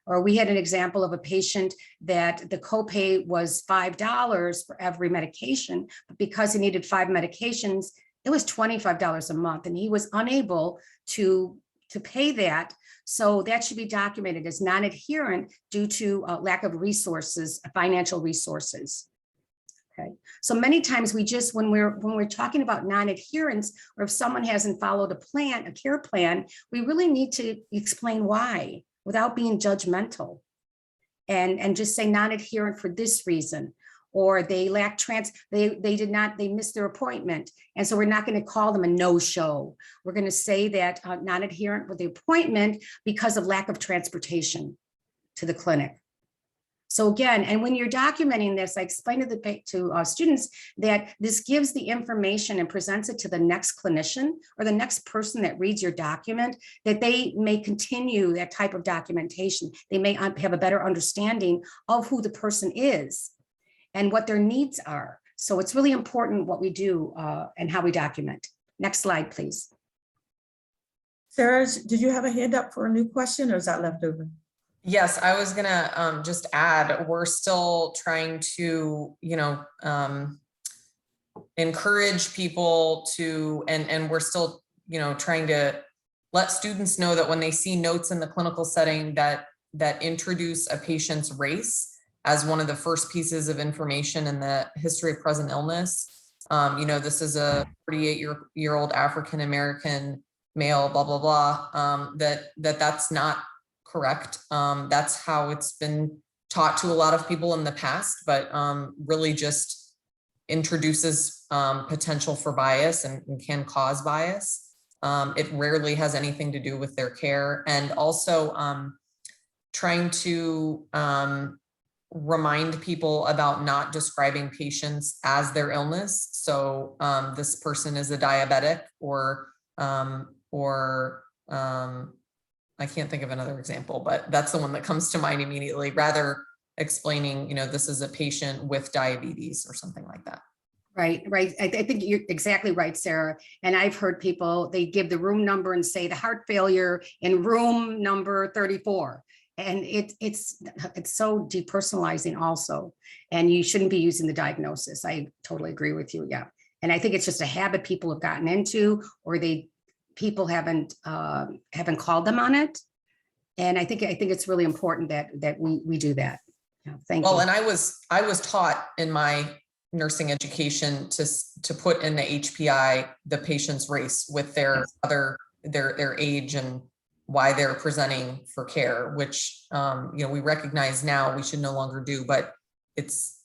Or we had an example of a patient that the copay was $5 for every medication, but because he needed 5 medications, it was $25 a month, and he was unable to pay that. So that should be documented as non-adherent due to lack of resources, financial resources. Okay, so many times we just, when we're talking about non-adherence, or if someone hasn't followed a care plan, we really need to explain why without being judgmental, and just say non-adherent for this reason, or they lack they missed their appointment. And so we're not going to call them a no-show. We're going to say that non-adherent with the appointment because of lack of transportation to the clinic. So again, and when you're documenting this, I explain to students that this gives the information and presents it to the next clinician or the next person that reads your document, that they may continue that type of documentation. They may have a better understanding of who the person is and what their needs are. So it's really important what we do and how we document. Next slide, please. Sarah, did you have a hand up for a new question, or is that left over? Yes, I was gonna just add, we're still trying to, encourage people to, and we're still, trying to let students know that when they see notes in the clinical setting that introduce a patient's race as one of the first pieces of information in the history of present illness, this is a 48-year-old African-American male, blah, blah, blah, that's not correct. That's how it's been taught to a lot of people in the past, but really just introduces potential for bias and can cause bias. It rarely has anything to do with their care. And also trying to remind people about not describing patients as their illness. So this person is a diabetic, or I can't think of another example, but that's the one that comes to mind immediately, rather explaining, this is a patient with diabetes or something like that. Right. I think you're exactly right, Sarah. And I've heard people, they give the room number and say the heart failure in room number 34. And it's so depersonalizing also. And you shouldn't be using the diagnosis. I totally agree with you. Yeah. And I think it's just a habit people have gotten into, or people haven't called them on it. And I think it's really important that we do that. Yeah, thank you. Well, and I was taught in my nursing education to put in the HPI the patient's race with their age and why they're presenting for care, which we recognize now we should no longer do, but it's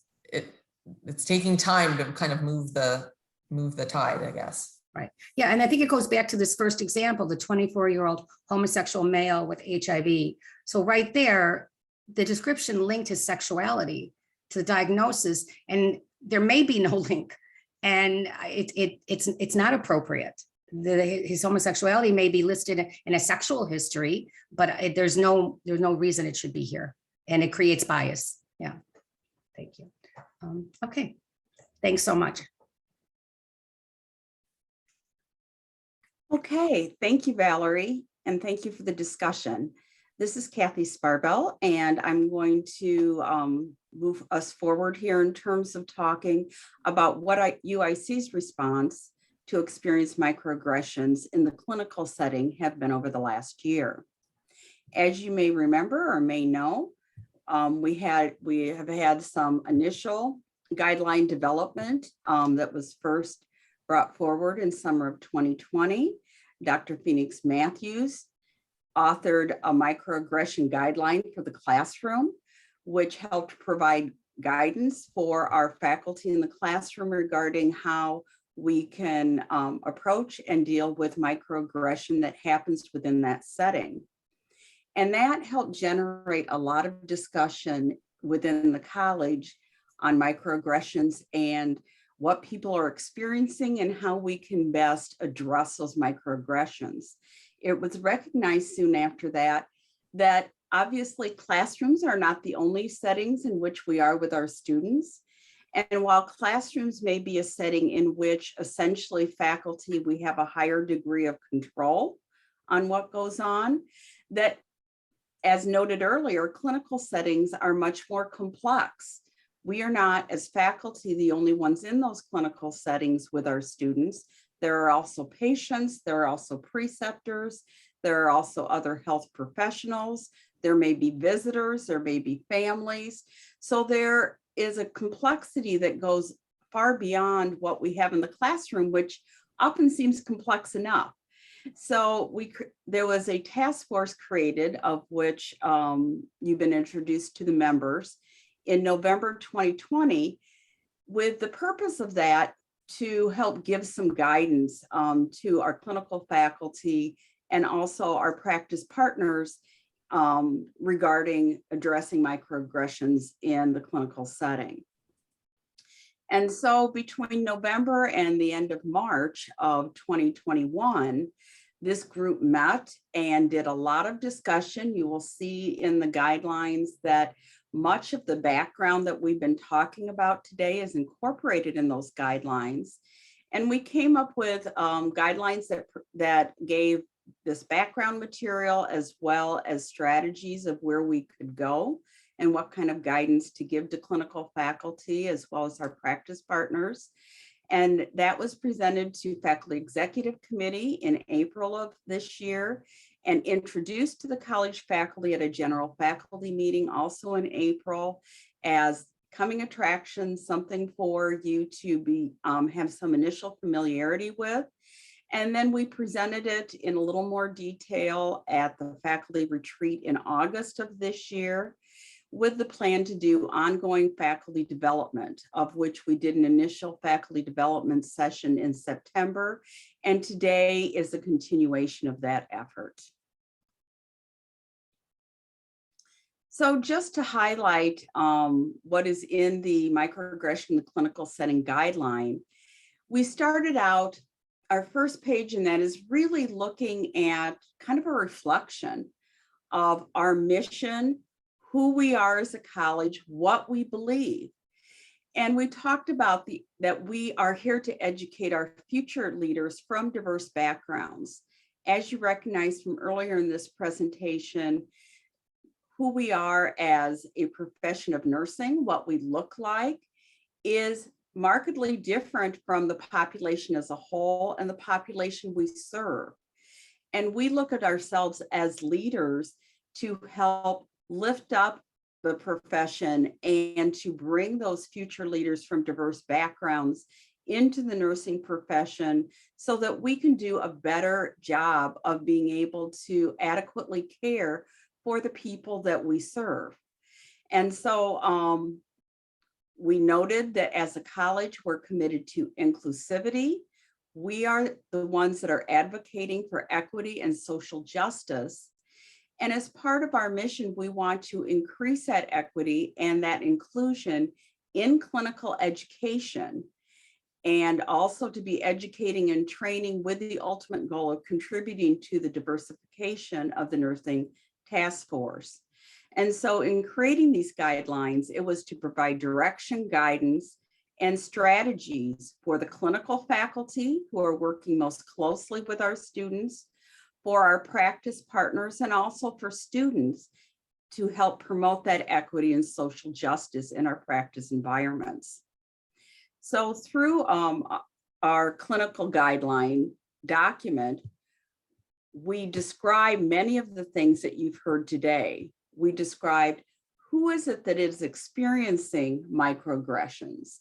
taking time to kind of move the tide, I guess. Right. Yeah. And I think it goes back to this first example, the 24-year-old homosexual male with HIV. So right there, the description linked his sexuality to the diagnosis, and there may be no link, and it's not appropriate. His homosexuality may be listed in a sexual history, but there's no reason it should be here, and it creates bias. Yeah. Thank you. Okay. Thanks so much. Okay, thank you, Valerie, and thank you for the discussion. This is Kathy Sparbell, and I'm going to move us forward here in terms of talking about what UIC's response to experience microaggressions in the clinical setting have been over the last year. As you may remember or may know, we have had some initial guideline development that was first brought forward in summer of 2020. Dr. Phoenix Matthews authored a microaggression guideline for the classroom, which helped provide guidance for our faculty in the classroom regarding how we can approach and deal with microaggression that happens within that setting. And that helped generate a lot of discussion within the college on microaggressions and what people are experiencing and how we can best address those microaggressions. It was recognized soon after that obviously classrooms are not the only settings in which we are with our students. And while classrooms may be a setting in which essentially faculty, we have a higher degree of control on what goes on, that, as noted earlier, clinical settings are much more complex. We are not, as faculty, the only ones in those clinical settings with our students. There are also patients, there are also preceptors, there are also other health professionals, there may be visitors, there may be families. So there is a complexity that goes far beyond what we have in the classroom, which often seems complex enough. So there was a task force created, of which you've been introduced to the members, in November 2020, with the purpose of that to help give some guidance to our clinical faculty and also our practice partners regarding addressing microaggressions in the clinical setting. And so between November and the end of March of 2021, this group met and did a lot of discussion. You will see in the guidelines that much of the background that we've been talking about today is incorporated in those guidelines. And we came up with guidelines that gave this background material as well as strategies of where we could go and what kind of guidance to give to clinical faculty as well as our practice partners. And that was presented to Faculty Executive Committee in April of this year and introduced to the college faculty at a general faculty meeting also in April as coming attraction, something for you to be have some initial familiarity with. And then we presented it in a little more detail at the faculty retreat in August of this year, with the plan to do ongoing faculty development, of which we did an initial faculty development session in September. And today is a continuation of that effort. So just to highlight what is in the microaggression in the clinical setting guideline, we started out our first page, and that is really looking at kind of a reflection of our mission, who we are as a college, what we believe. And we talked about that we are here to educate our future leaders from diverse backgrounds. As you recognize from earlier in this presentation, who we are as a profession of nursing, what we look like, is markedly different from the population as a whole and the population we serve. And we look at ourselves as leaders to help lift up the profession and to bring those future leaders from diverse backgrounds into the nursing profession so that we can do a better job of being able to adequately care for the people that we serve. And so we noted that as a college, we're committed to inclusivity. We are the ones that are advocating for equity and social justice. And as part of our mission, we want to increase that equity and that inclusion in clinical education, and also to be educating and training with the ultimate goal of contributing to the diversification of the nursing task force. And so in creating these guidelines, it was to provide direction, guidance, and strategies for the clinical faculty who are working most closely with our students, for our practice partners, and also for students to help promote that equity and social justice in our practice environments. So through our clinical guideline document, we describe many of the things that you've heard today. We described who is it that is experiencing microaggressions.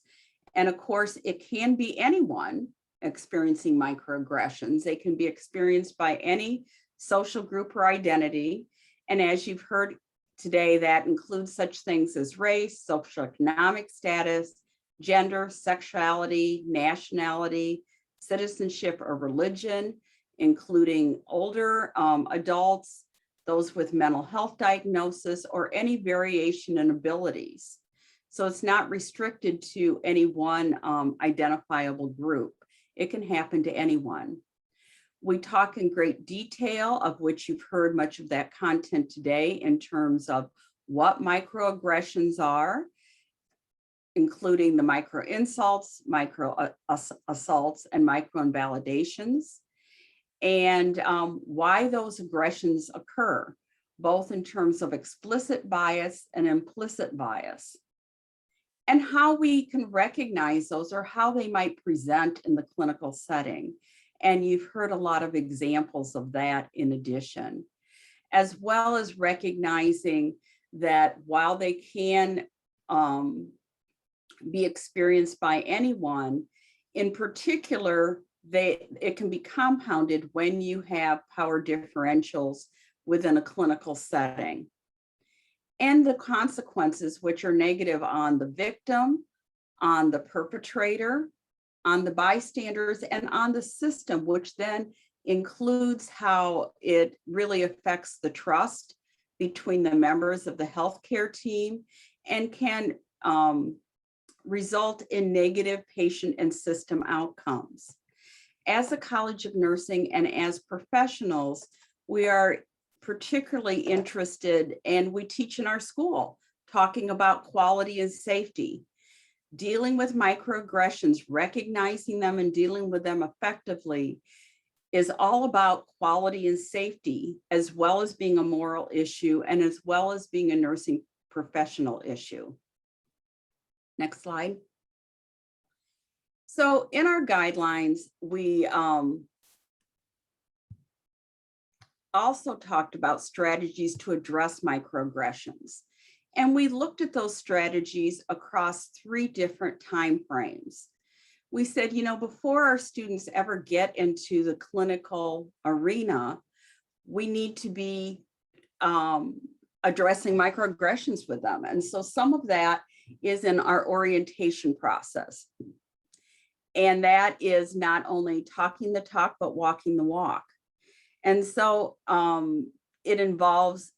And of course, it can be anyone experiencing microaggressions. They can be experienced by any social group or identity. And as you've heard today, that includes such things as race, socioeconomic status, gender, sexuality, nationality, citizenship, or religion, including older adults, those with mental health diagnosis, or any variation in abilities. So it's not restricted to any one identifiable group. It can happen to anyone. We talk in great detail, of which you've heard much of that content today, in terms of what microaggressions are, including the micro insults, micro assaults, and micro invalidations, and why those aggressions occur, both in terms of explicit bias and implicit bias, and how we can recognize those or how they might present in the clinical setting. And you've heard a lot of examples of that in addition, as well as recognizing that while they can be experienced by anyone, in particular, it can be compounded when you have power differentials within a clinical setting. And the consequences, which are negative on the victim, on the perpetrator, on the bystanders, and on the system, which then includes how it really affects the trust between the members of the healthcare team, and can result in negative patient and system outcomes. As a College of Nursing and as professionals, we are particularly interested, and we teach in our school, talking about quality and safety, dealing with microaggressions, recognizing them and dealing with them effectively is all about quality and safety, as well as being a moral issue and as well as being a nursing professional issue. Next slide. So in our guidelines, we also talked about strategies to address microaggressions. And we looked at those strategies across 3 different time frames. We said, you know, before our students ever get into the clinical arena, we need to be addressing microaggressions with them. And so some of that is in our orientation process. And that is not only talking the talk, but walking the walk. And so it involves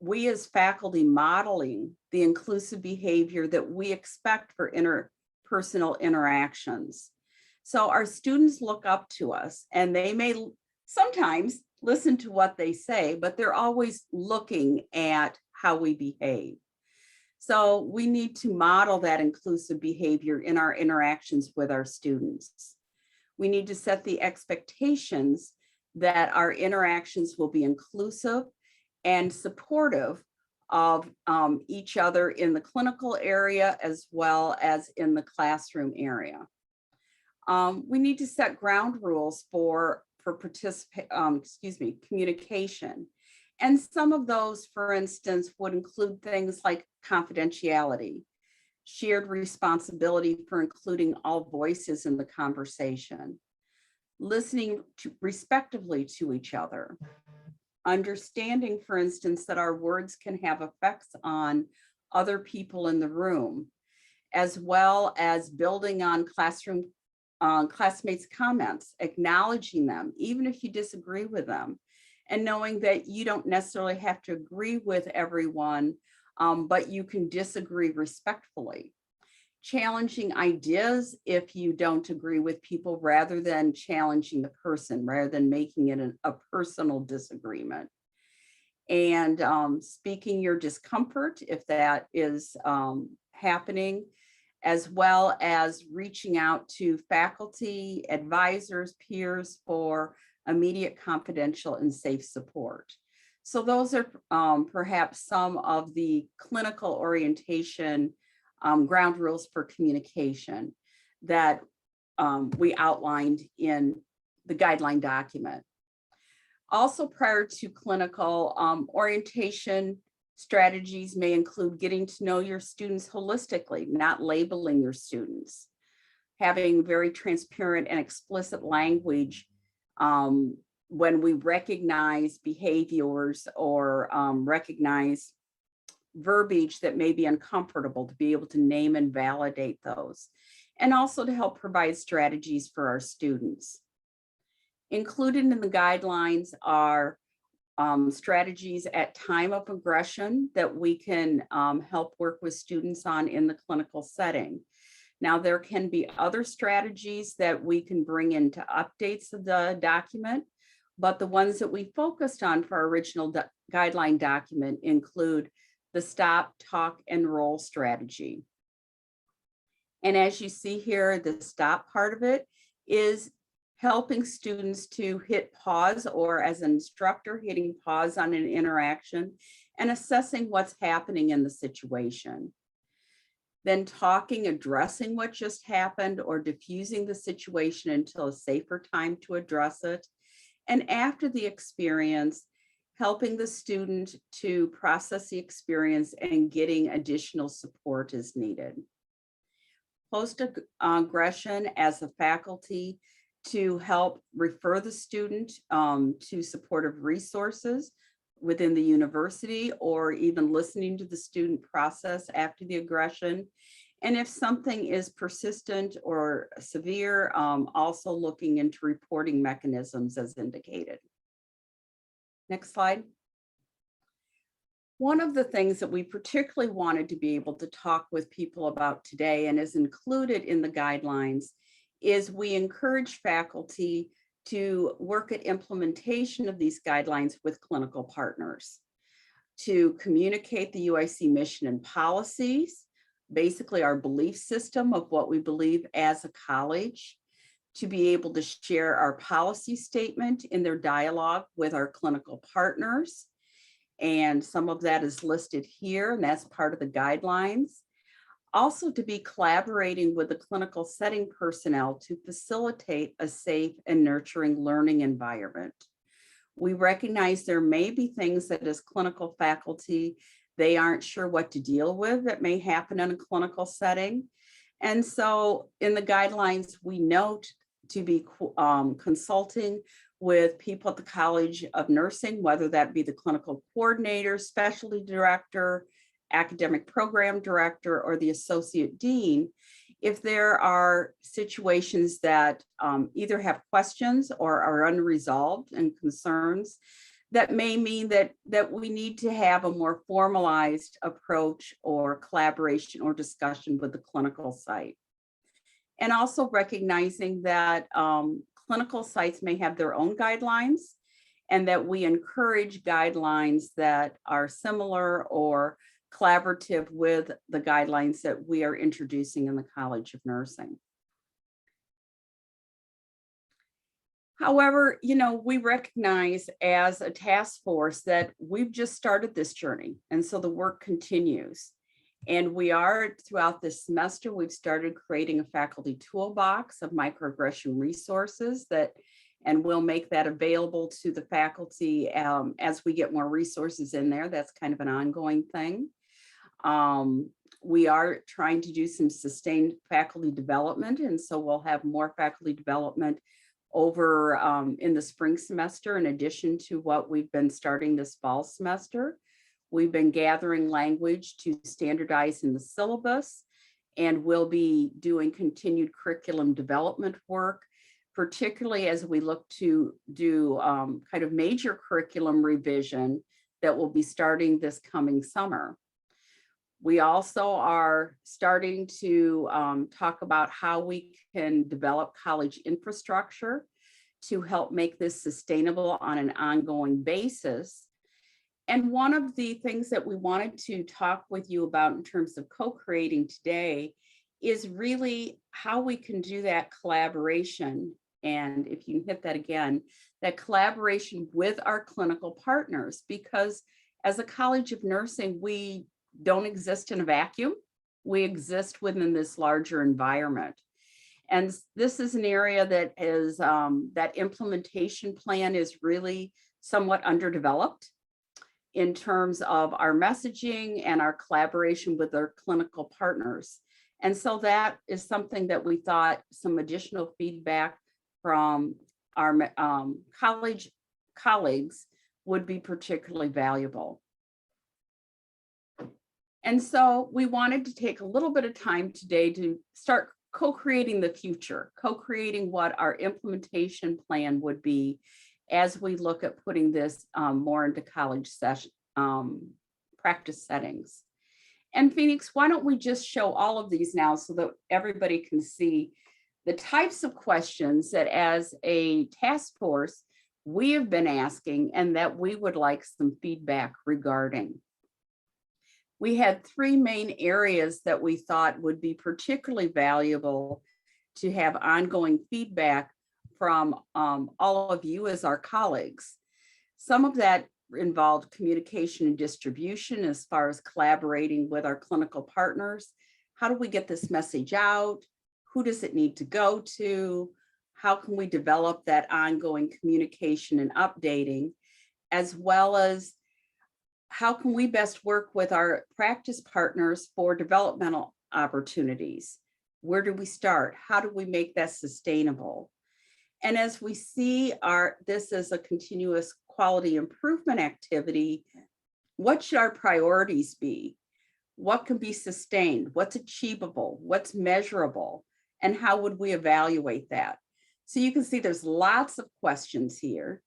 we as faculty modeling the inclusive behavior that we expect for interpersonal interactions. So our students look up to us, and they may sometimes listen to what they say, but they're always looking at how we behave. So we need to model that inclusive behavior in our interactions with our students. We need to set the expectations that our interactions will be inclusive and supportive of each other in the clinical area as well as in the classroom area. We need to set ground rules for communication. And some of those, for instance, would include things like confidentiality, shared responsibility for including all voices in the conversation, listening respectively to each other, understanding, for instance, that our words can have effects on other people in the room, as well as building on classmates' comments, acknowledging them, even if you disagree with them, and knowing that you don't necessarily have to agree with everyone, but you can disagree respectfully. Challenging ideas if you don't agree with people rather than challenging the person, rather than making it a personal disagreement. And speaking your discomfort if that is happening, as well as reaching out to faculty, advisors, peers for immediate, confidential, and safe support. So those are perhaps some of the clinical orientation ground rules for communication that we outlined in the guideline document. Also, prior to clinical orientation, strategies may include getting to know your students holistically, not labeling your students, having very transparent and explicit language when we recognize behaviors or recognize verbiage that may be uncomfortable, to be able to name and validate those, and also to help provide strategies for our students. Included in the guidelines are strategies at time of aggression that we can help work with students on in the clinical setting. Now, there can be other strategies that we can bring into updates of the document, but the ones that we focused on for our original guideline document include the stop, talk, enroll strategy. And as you see here, the stop part of it is helping students to hit pause, or as an instructor, hitting pause on an interaction and assessing what's happening in the situation. Then talking, addressing what just happened or diffusing the situation until a safer time to address it. And after the experience, helping the student to process the experience and getting additional support as needed. Post-aggression, as a faculty, to help refer the student to supportive resources within the university, or even listening to the student process after the aggression. And if something is persistent or severe, also looking into reporting mechanisms as indicated. Next slide. One of the things that we particularly wanted to be able to talk with people about today, and is included in the guidelines, is we encourage faculty to work at implementation of these guidelines with clinical partners, to communicate the UIC mission and policies, basically our belief system of what we believe as a college, to be able to share our policy statement in their dialogue with our clinical partners. And some of that is listed here, and that's part of the guidelines. Also to be collaborating with the clinical setting personnel to facilitate a safe and nurturing learning environment. We recognize there may be things that as clinical faculty, they aren't sure what to deal with that may happen in a clinical setting. And so in the guidelines, we note to be consulting with people at the College of Nursing, whether that be the clinical coordinator, specialty director, academic program director, or the associate dean, if there are situations that either have questions or are unresolved and concerns, that may mean that we need to have a more formalized approach or collaboration or discussion with the clinical site. And also recognizing that clinical sites may have their own guidelines, and that we encourage guidelines that are similar or collaborative with the guidelines that we are introducing in the College of Nursing. However, we recognize as a task force that we've just started this journey, and so the work continues. And we are, throughout this semester, we've started creating a faculty toolbox of microaggression resources and we'll make that available to the faculty as we get more resources in there. That's kind of an ongoing thing. We are trying to do some sustained faculty development, and so we'll have more faculty development over in the spring semester, in addition to what we've been starting this fall semester. We've been gathering language to standardize in the syllabus, and we'll be doing continued curriculum development work, particularly as we look to do kind of major curriculum revision that will be starting this coming summer. We also are starting to talk about how we can develop college infrastructure to help make this sustainable on an ongoing basis. And one of the things that we wanted to talk with you about in terms of co-creating today is really how we can do that collaboration. And if you can hit that again, that collaboration with our clinical partners, because as a College of Nursing, we don't exist in a vacuum. We exist within this larger environment. And this is an area that is, that implementation plan is really somewhat underdeveloped in terms of our messaging and our collaboration with our clinical partners. And so that is something that we thought some additional feedback from our college colleagues would be particularly valuable. And so we wanted to take a little bit of time today to start co-creating the future, co-creating what our implementation plan would be as we look at putting this more into college session practice settings. And Phoenix, why don't we just show all of these now so that everybody can see the types of questions that as a task force we have been asking and that we would like some feedback regarding. We had three main areas that we thought would be particularly valuable to have ongoing feedback from all of you as our colleagues. Some of that involved communication and distribution as far as collaborating with our clinical partners. How do we get this message out? Who does it need to go to? How can we develop that ongoing communication and updating, as well as how can we best work with our practice partners for developmental opportunities? Where do we start? How do we make that sustainable? And as we see this as a continuous quality improvement activity, what should our priorities be? What can be sustained? What's achievable? What's measurable? And how would we evaluate that? So you can see there's lots of questions here.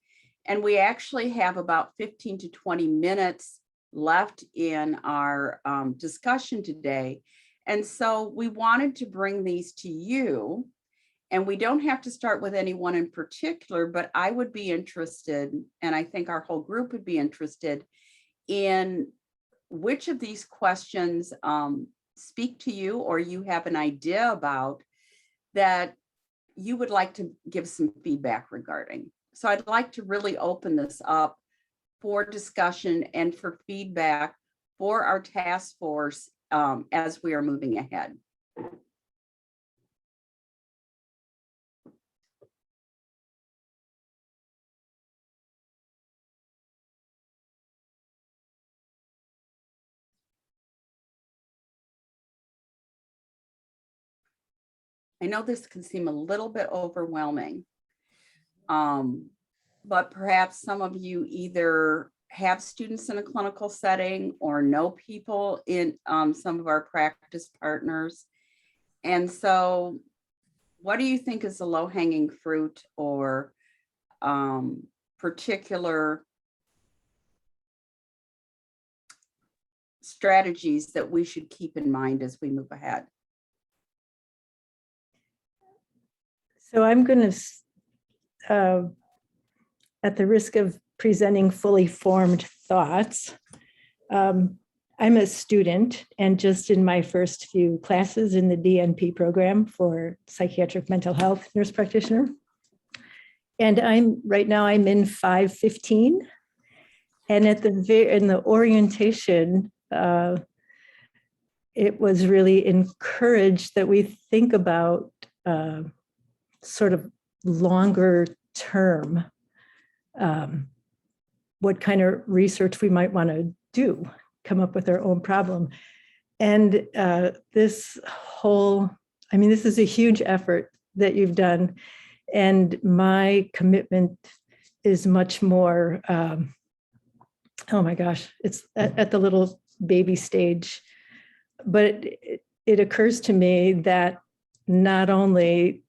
And we actually have about 15 to 20 minutes left in our discussion today. And so we wanted to bring these to you. And we don't have to start with anyone in particular, but I would be interested, and I think our whole group would be interested in which of these questions speak to you or you have an idea about that you would like to give some feedback regarding. So I'd like to really open this up for discussion and for feedback for our task force as we are moving ahead. I know this can seem a little bit overwhelming, but perhaps some of you either have students in a clinical setting or know people in some of our practice partners. And so what do you think is the low-hanging fruit or particular strategies that we should keep in mind as we move ahead? So I'm going to, at the risk of presenting fully formed thoughts, I'm a student and just in my first few classes in the DNP program for psychiatric mental health nurse practitioner. And right now I'm in 515. And at in the orientation, it was really encouraged that we think about sort of longer term, what kind of research we might want to do, come up with our own problem. And this is a huge effort that you've done. And my commitment is much more, oh my gosh, it's at the little baby stage. But it occurs to me that not only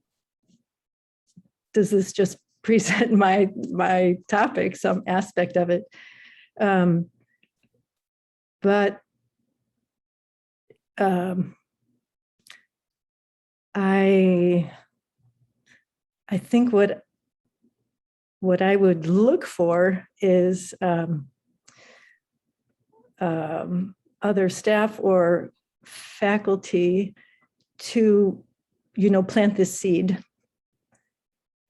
does this just present my topic, some aspect of it, but I think what I would look for is other staff or faculty to, plant this seed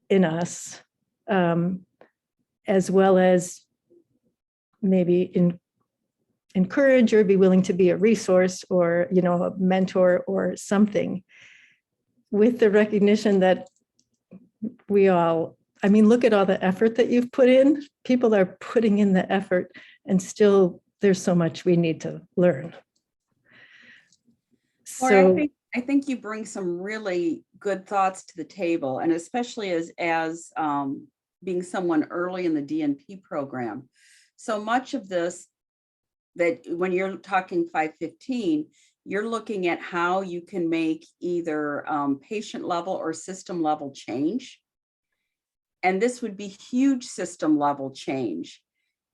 in us, as well as maybe encourage or be willing to be a resource or, a mentor or something, with the recognition that look at all the effort that you've put in. People are putting in the effort and still there's so much we need to learn. So I think you bring some really good thoughts to the table, and especially as being someone early in the DNP program. So much of this, that when you're talking 515, you're looking at how you can make either patient level or system level change. And this would be huge system level change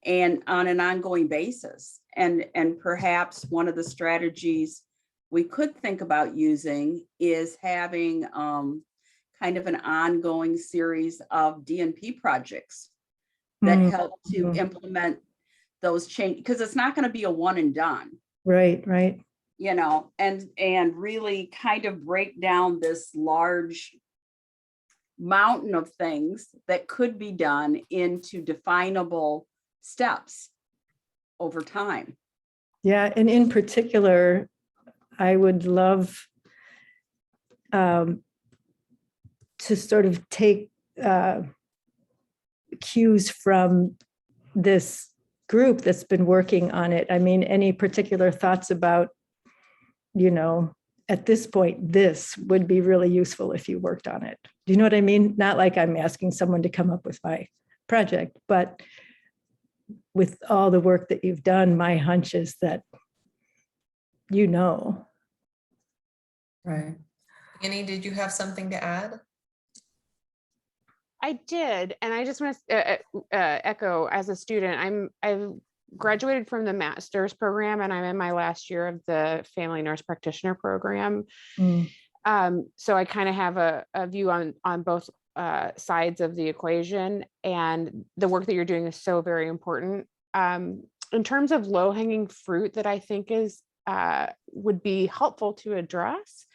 and on an ongoing basis. And perhaps one of the strategies we could think about using is having kind of an ongoing series of DNP projects that help to implement those changes, because it's not going to be a one and done. Right. And really kind of break down this large mountain of things that could be done into definable steps over time. Yeah, and in particular, I would love to sort of take cues from this group that's been working on it. I mean, any particular thoughts about, at this point, this would be really useful if you worked on it. Do you know what I mean? Not like I'm asking someone to come up with my project, but with all the work that you've done, my hunch is that Right. Annie, did you have something to add? I did, and I just want to echo, as a student, I've graduated from the master's program and I'm in my last year of the family nurse practitioner program. So I kind of have a view on both sides of the equation, and the work that you're doing is so very important. In terms of low-hanging fruit that I think would be helpful to address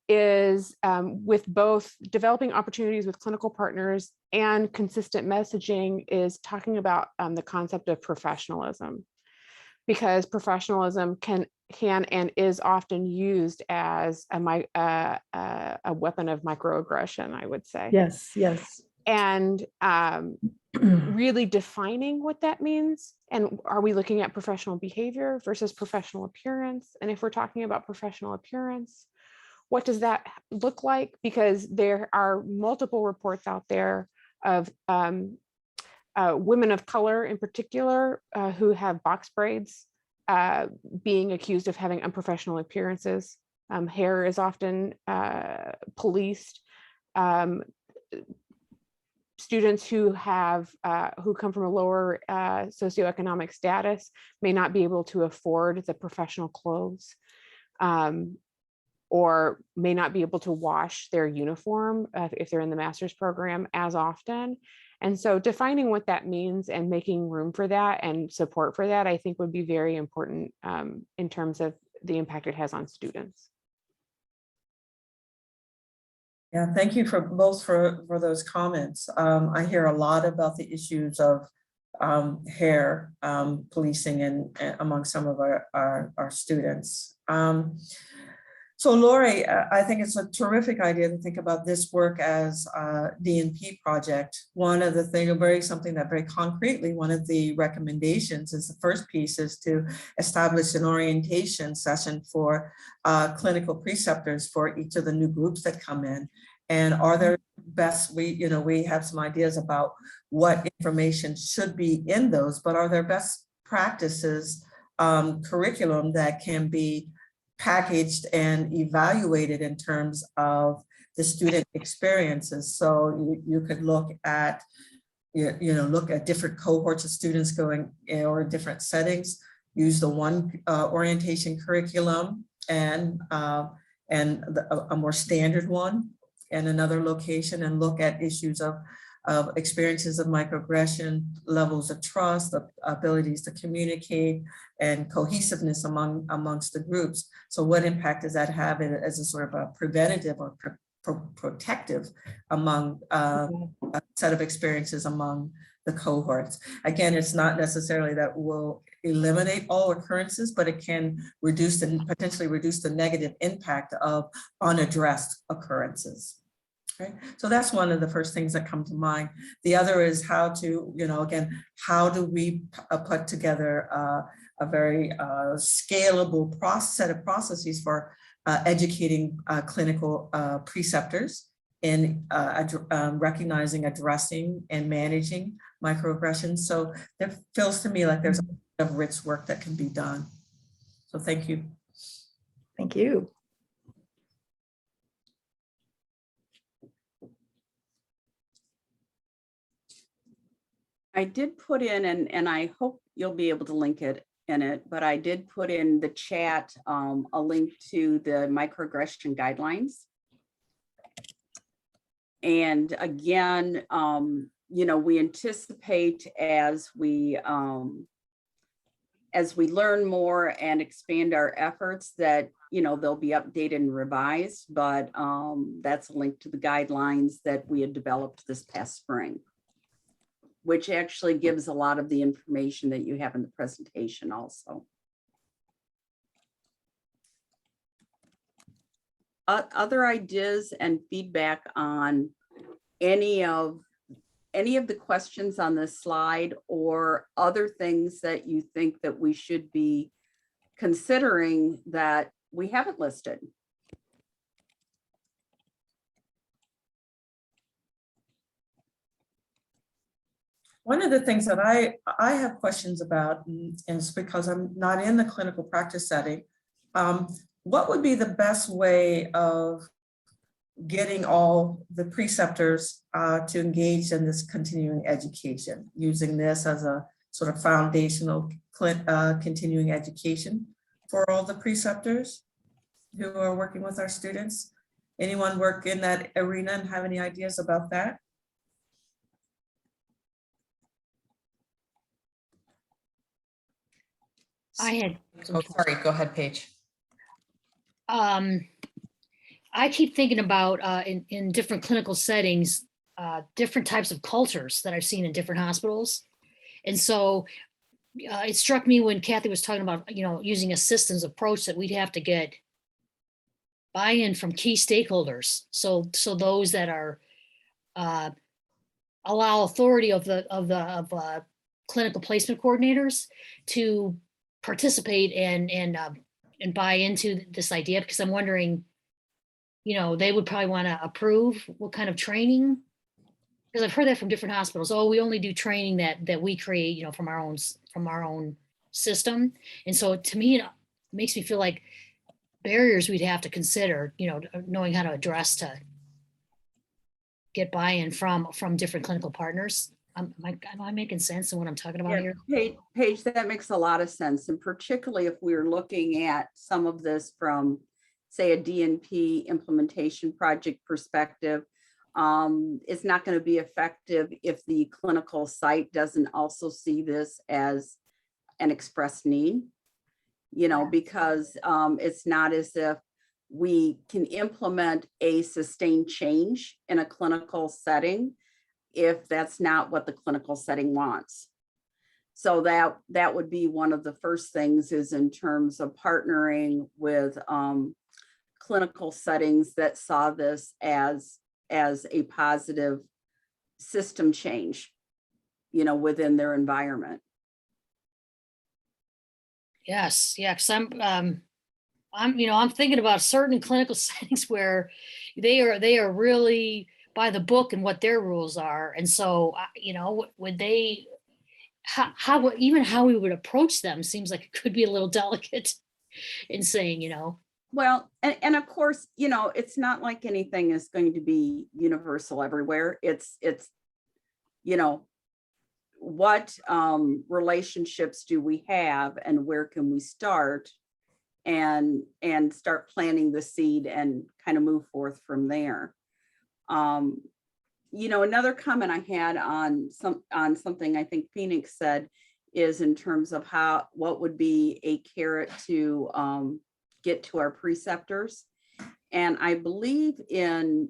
is with both developing opportunities with clinical partners and consistent messaging, is talking about the concept of professionalism, because professionalism can can and is often used as a weapon of microaggression, I would say. Yes, yes. And really defining what that means. And are we looking at professional behavior versus professional appearance? And if we're talking about professional appearance, what does that look like? Because there are multiple reports out there of women of color in particular who have box braids being accused of having unprofessional appearances. Hair is often policed. Students who come from a lower socioeconomic status may not be able to afford the professional clothes, or may not be able to wash their uniform if they're in the master's program as often. And so defining what that means and making room for that and support for that, I think would be very important in terms of the impact it has on students. Yeah, thank you for those comments. I hear a lot about the issues of hair policing and among some of our students. So Lori, I think it's a terrific idea to think about this work as a D&P project. One of the things, something that very concretely, one of the recommendations is the first piece is to establish an orientation session for clinical preceptors for each of the new groups that come in. And are there we have some ideas about what information should be in those, but are there best practices curriculum that can be packaged and evaluated in terms of the student experiences? So you could look at, look at different cohorts of students going or different settings, use the one orientation curriculum and a more standard one in another location, and look at issues of experiences of microaggression, levels of trust, the abilities to communicate, and cohesiveness amongst the groups. So what impact does that have as a sort of a preventative or protective among a set of experiences among the cohorts? Again, it's not necessarily that will eliminate all occurrences, but it can potentially reduce the negative impact of unaddressed occurrences. Okay. So that's one of the first things that come to mind. The other is how to, again, how do we put together a very scalable set of processes for educating clinical preceptors in recognizing, addressing, and managing microaggressions. So it feels to me like there's a lot of rich work that can be done. So thank you. Thank you. I did put in, and I hope you'll be able to link it in it, but I did put in the chat a link to the Microaggression Guidelines. And again, we anticipate as we learn more and expand our efforts that, they'll be updated and revised, but that's a link to the guidelines that we had developed this past spring, which actually gives a lot of the information that you have in the presentation also. Other ideas and feedback on any of the questions on this slide, or other things that you think that we should be considering that we haven't listed? One of the things that I have questions about, and it's because I'm not in the clinical practice setting, what would be the best way of getting all the preceptors to engage in this continuing education, using this as a sort of foundational continuing education for all the preceptors who are working with our students? Anyone work in that arena and have any ideas about that? I had. Oh, sorry, go ahead, Paige. I keep thinking about in different clinical settings, different types of cultures that I've seen in different hospitals. And so it struck me when Kathy was talking about, using a systems approach, that we'd have to get buy-in from key stakeholders. So those that are, allow authority of clinical placement coordinators to participate and buy into this idea, because I'm wondering, they would probably want to approve what kind of training. Because I've heard that from different hospitals. Oh, we only do training that we create, from our own system. And so to me, it makes me feel like barriers we'd have to consider, knowing how to address to get buy-in from different clinical partners. Am I making sense in what I'm talking about here? Paige, that makes a lot of sense. And particularly if we're looking at some of this from, say, a DNP implementation project perspective, it's not going to be effective if the clinical site doesn't also see this as an express need, because it's not as if we can implement a sustained change in a clinical setting if that's not what the clinical setting wants. So that would be one of the first things, is in terms of partnering with clinical settings that saw this as a positive system change, within their environment. Yes, yeah, because I'm thinking about certain clinical settings where they are really by the book and what their rules are, and so would they, how we would approach them seems like it could be a little delicate in saying, Well, and of course, it's not like anything is going to be universal everywhere. It's what relationships do we have, and where can we start, and start planting the seed and kind of move forth from there. Another comment I had on something I think Phoenix said is in terms of what would be a carrot to get to our preceptors. And I believe in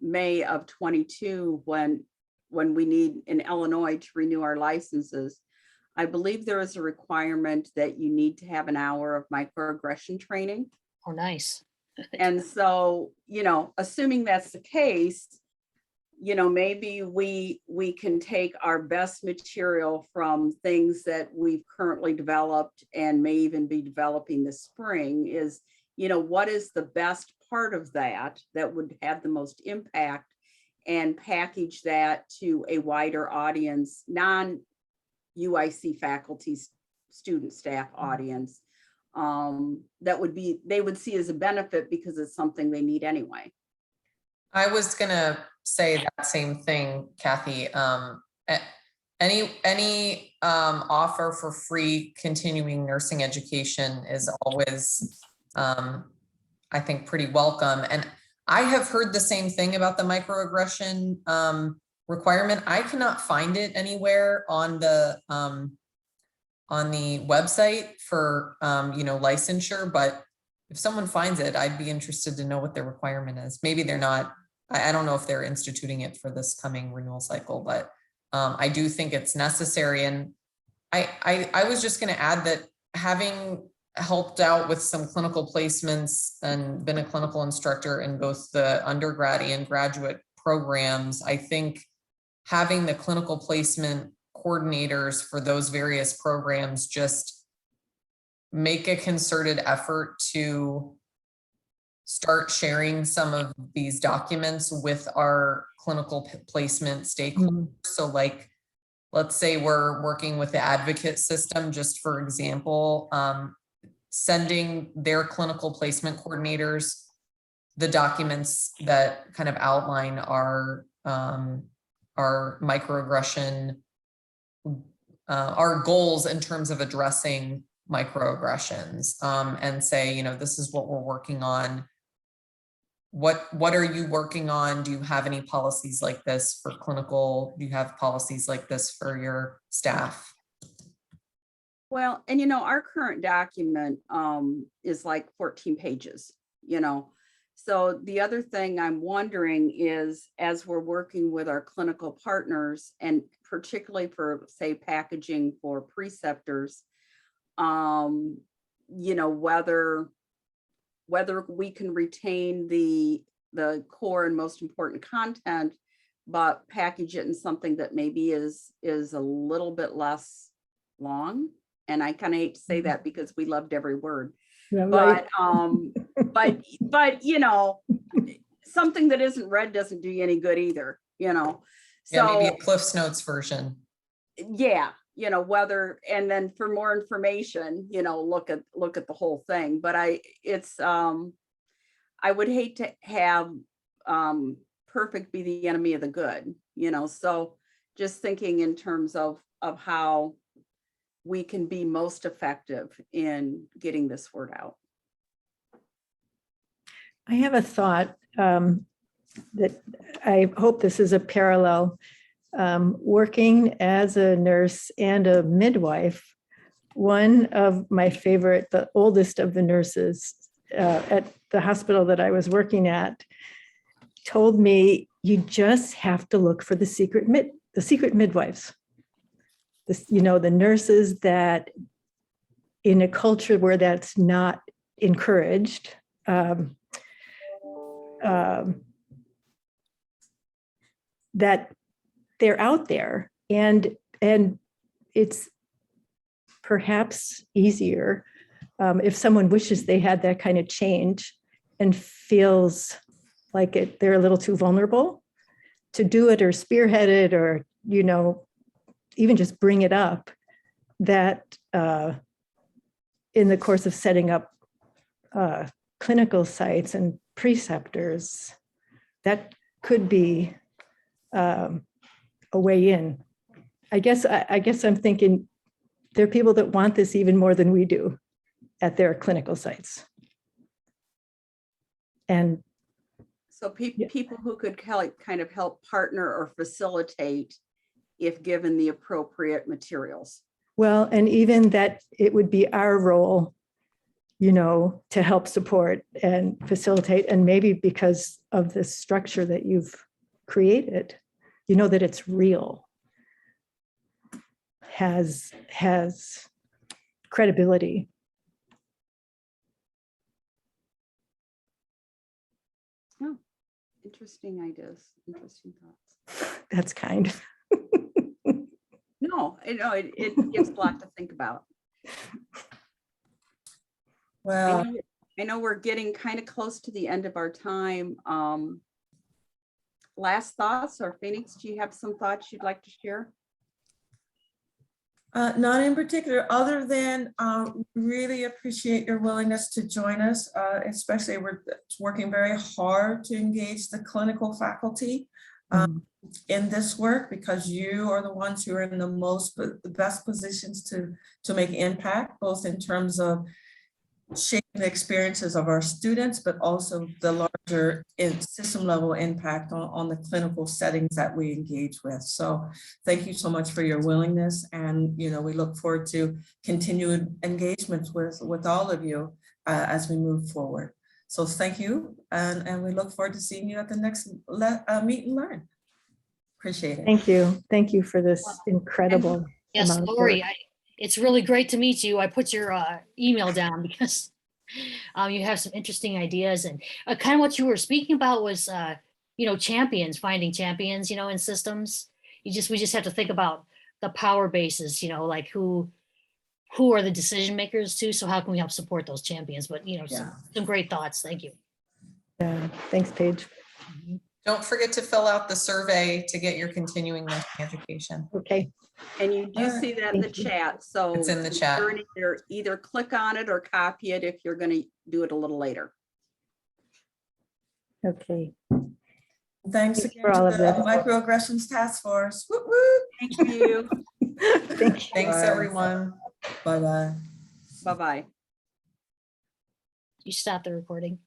May of 22, when we need in Illinois to renew our licenses, I believe there is a requirement that you need to have an hour of microaggression training. Oh, nice. And so, assuming that's the case, maybe we can take our best material from things that we've currently developed and may even be developing this spring, is, what is the best part of that would have the most impact, and package that to a wider audience, non-UIC faculty, student, staff audience, they would see as a benefit because it's something they need anyway. I was gonna say that same thing, Kathy. Any offer for free continuing nursing education is always, I think, pretty welcome. And I have heard the same thing about the microaggression requirement. I cannot find it anywhere on the website for licensure, but if someone finds it, I'd be interested to know what their requirement is. Maybe they're not. I don't know if they're instituting it for this coming renewal cycle, but I do think it's necessary. And I was just going to add that, having helped out with some clinical placements and been a clinical instructor in both the undergrad and graduate programs, I think having the clinical placement coordinators for those various programs just make a concerted effort to start sharing some of these documents with our clinical placement stakeholders. So like, let's say we're working with the advocate system, just for example, sending their clinical placement coordinators the documents that kind of outline our microaggression, our goals in terms of addressing microaggressions, and say, this is what we're working on. What are you working on? Do you have any policies like this for clinical? Do you have policies like this for your staff? Well, and our current document is like 14 pages, So the other thing I'm wondering is, as we're working with our clinical partners, and particularly for, say, packaging for preceptors, you know, whether we can retain the core and most important content, but package it in something that maybe is a little bit less long. And I kind of hate to say that because we loved every word. Yeah, right. But you know, something that isn't read doesn't do you any good either, you know. Yeah, So maybe a Cliff's Notes version. yeah, you know, whether, and then for more information, you know, look at the whole thing. But I would hate to have perfect be the enemy of the good, you know. So just thinking in terms of how we can be most effective in getting this word out. I have a thought that I hope this is a parallel. Working as a nurse and a midwife, one of my favorite, the oldest of the nurses at the hospital that I was working at, told me, you just have to look for the secret midwives. This, you know, the nurses that in a culture where that's not encouraged, that they're out there, and it's perhaps easier if someone wishes they had that kind of change and feels like they're a little too vulnerable to do it or spearhead it, or, you know, even just bring it up, that in the course of setting up clinical sites and preceptors, that could be a way in. I guess I'm thinking there are people that want this even more than we do at their clinical sites. And so people who could kind of help partner or facilitate if given the appropriate materials. Well, and even that it would be our role, you know, to help support and facilitate, and maybe because of the structure that you've created, you know, that it's real, has credibility. Oh, interesting ideas, interesting thoughts. That's kind. No, it gives a lot to think about. Well, I know we're getting kind of close to the end of our time. Last thoughts, or Phoenix, do you have some thoughts you'd like to share? not in particular, other than really appreciate your willingness to join us, especially we're working very hard to engage the clinical faculty in this work, because you are the ones who are in the best positions to make impact, both in terms of shaping the experiences of our students, but also the larger system level impact on the clinical settings that we engage with. So thank you so much for your willingness. And, you know, we look forward to continued engagements with all of you as we move forward. So thank you. And we look forward to seeing you at the next Meet and Learn. Appreciate it. Thank you. Thank you for this incredible Yes, amount of Lori, work. it's really great to meet you. I put your email down because you have some interesting ideas, and kind of what you were speaking about was, you know, finding champions, you know, in systems. We just have to think about the power bases, you know, like who are the decision makers too. So how can we help support those champions? But, you know, some great thoughts. Thank you. Yeah, thanks, Paige. Don't forget to fill out the survey to get your continuing nursing education. Okay. And you do see that in the chat. So It's in the chat. Either click on it or copy it if you're going to do it a little later. Okay. Thanks Thanks again for all to of the this. Microaggressions Task Force. Whoop, whoop. Thank you. Thank you. Thanks, everyone. Bye-bye. Bye-bye. You stop the recording.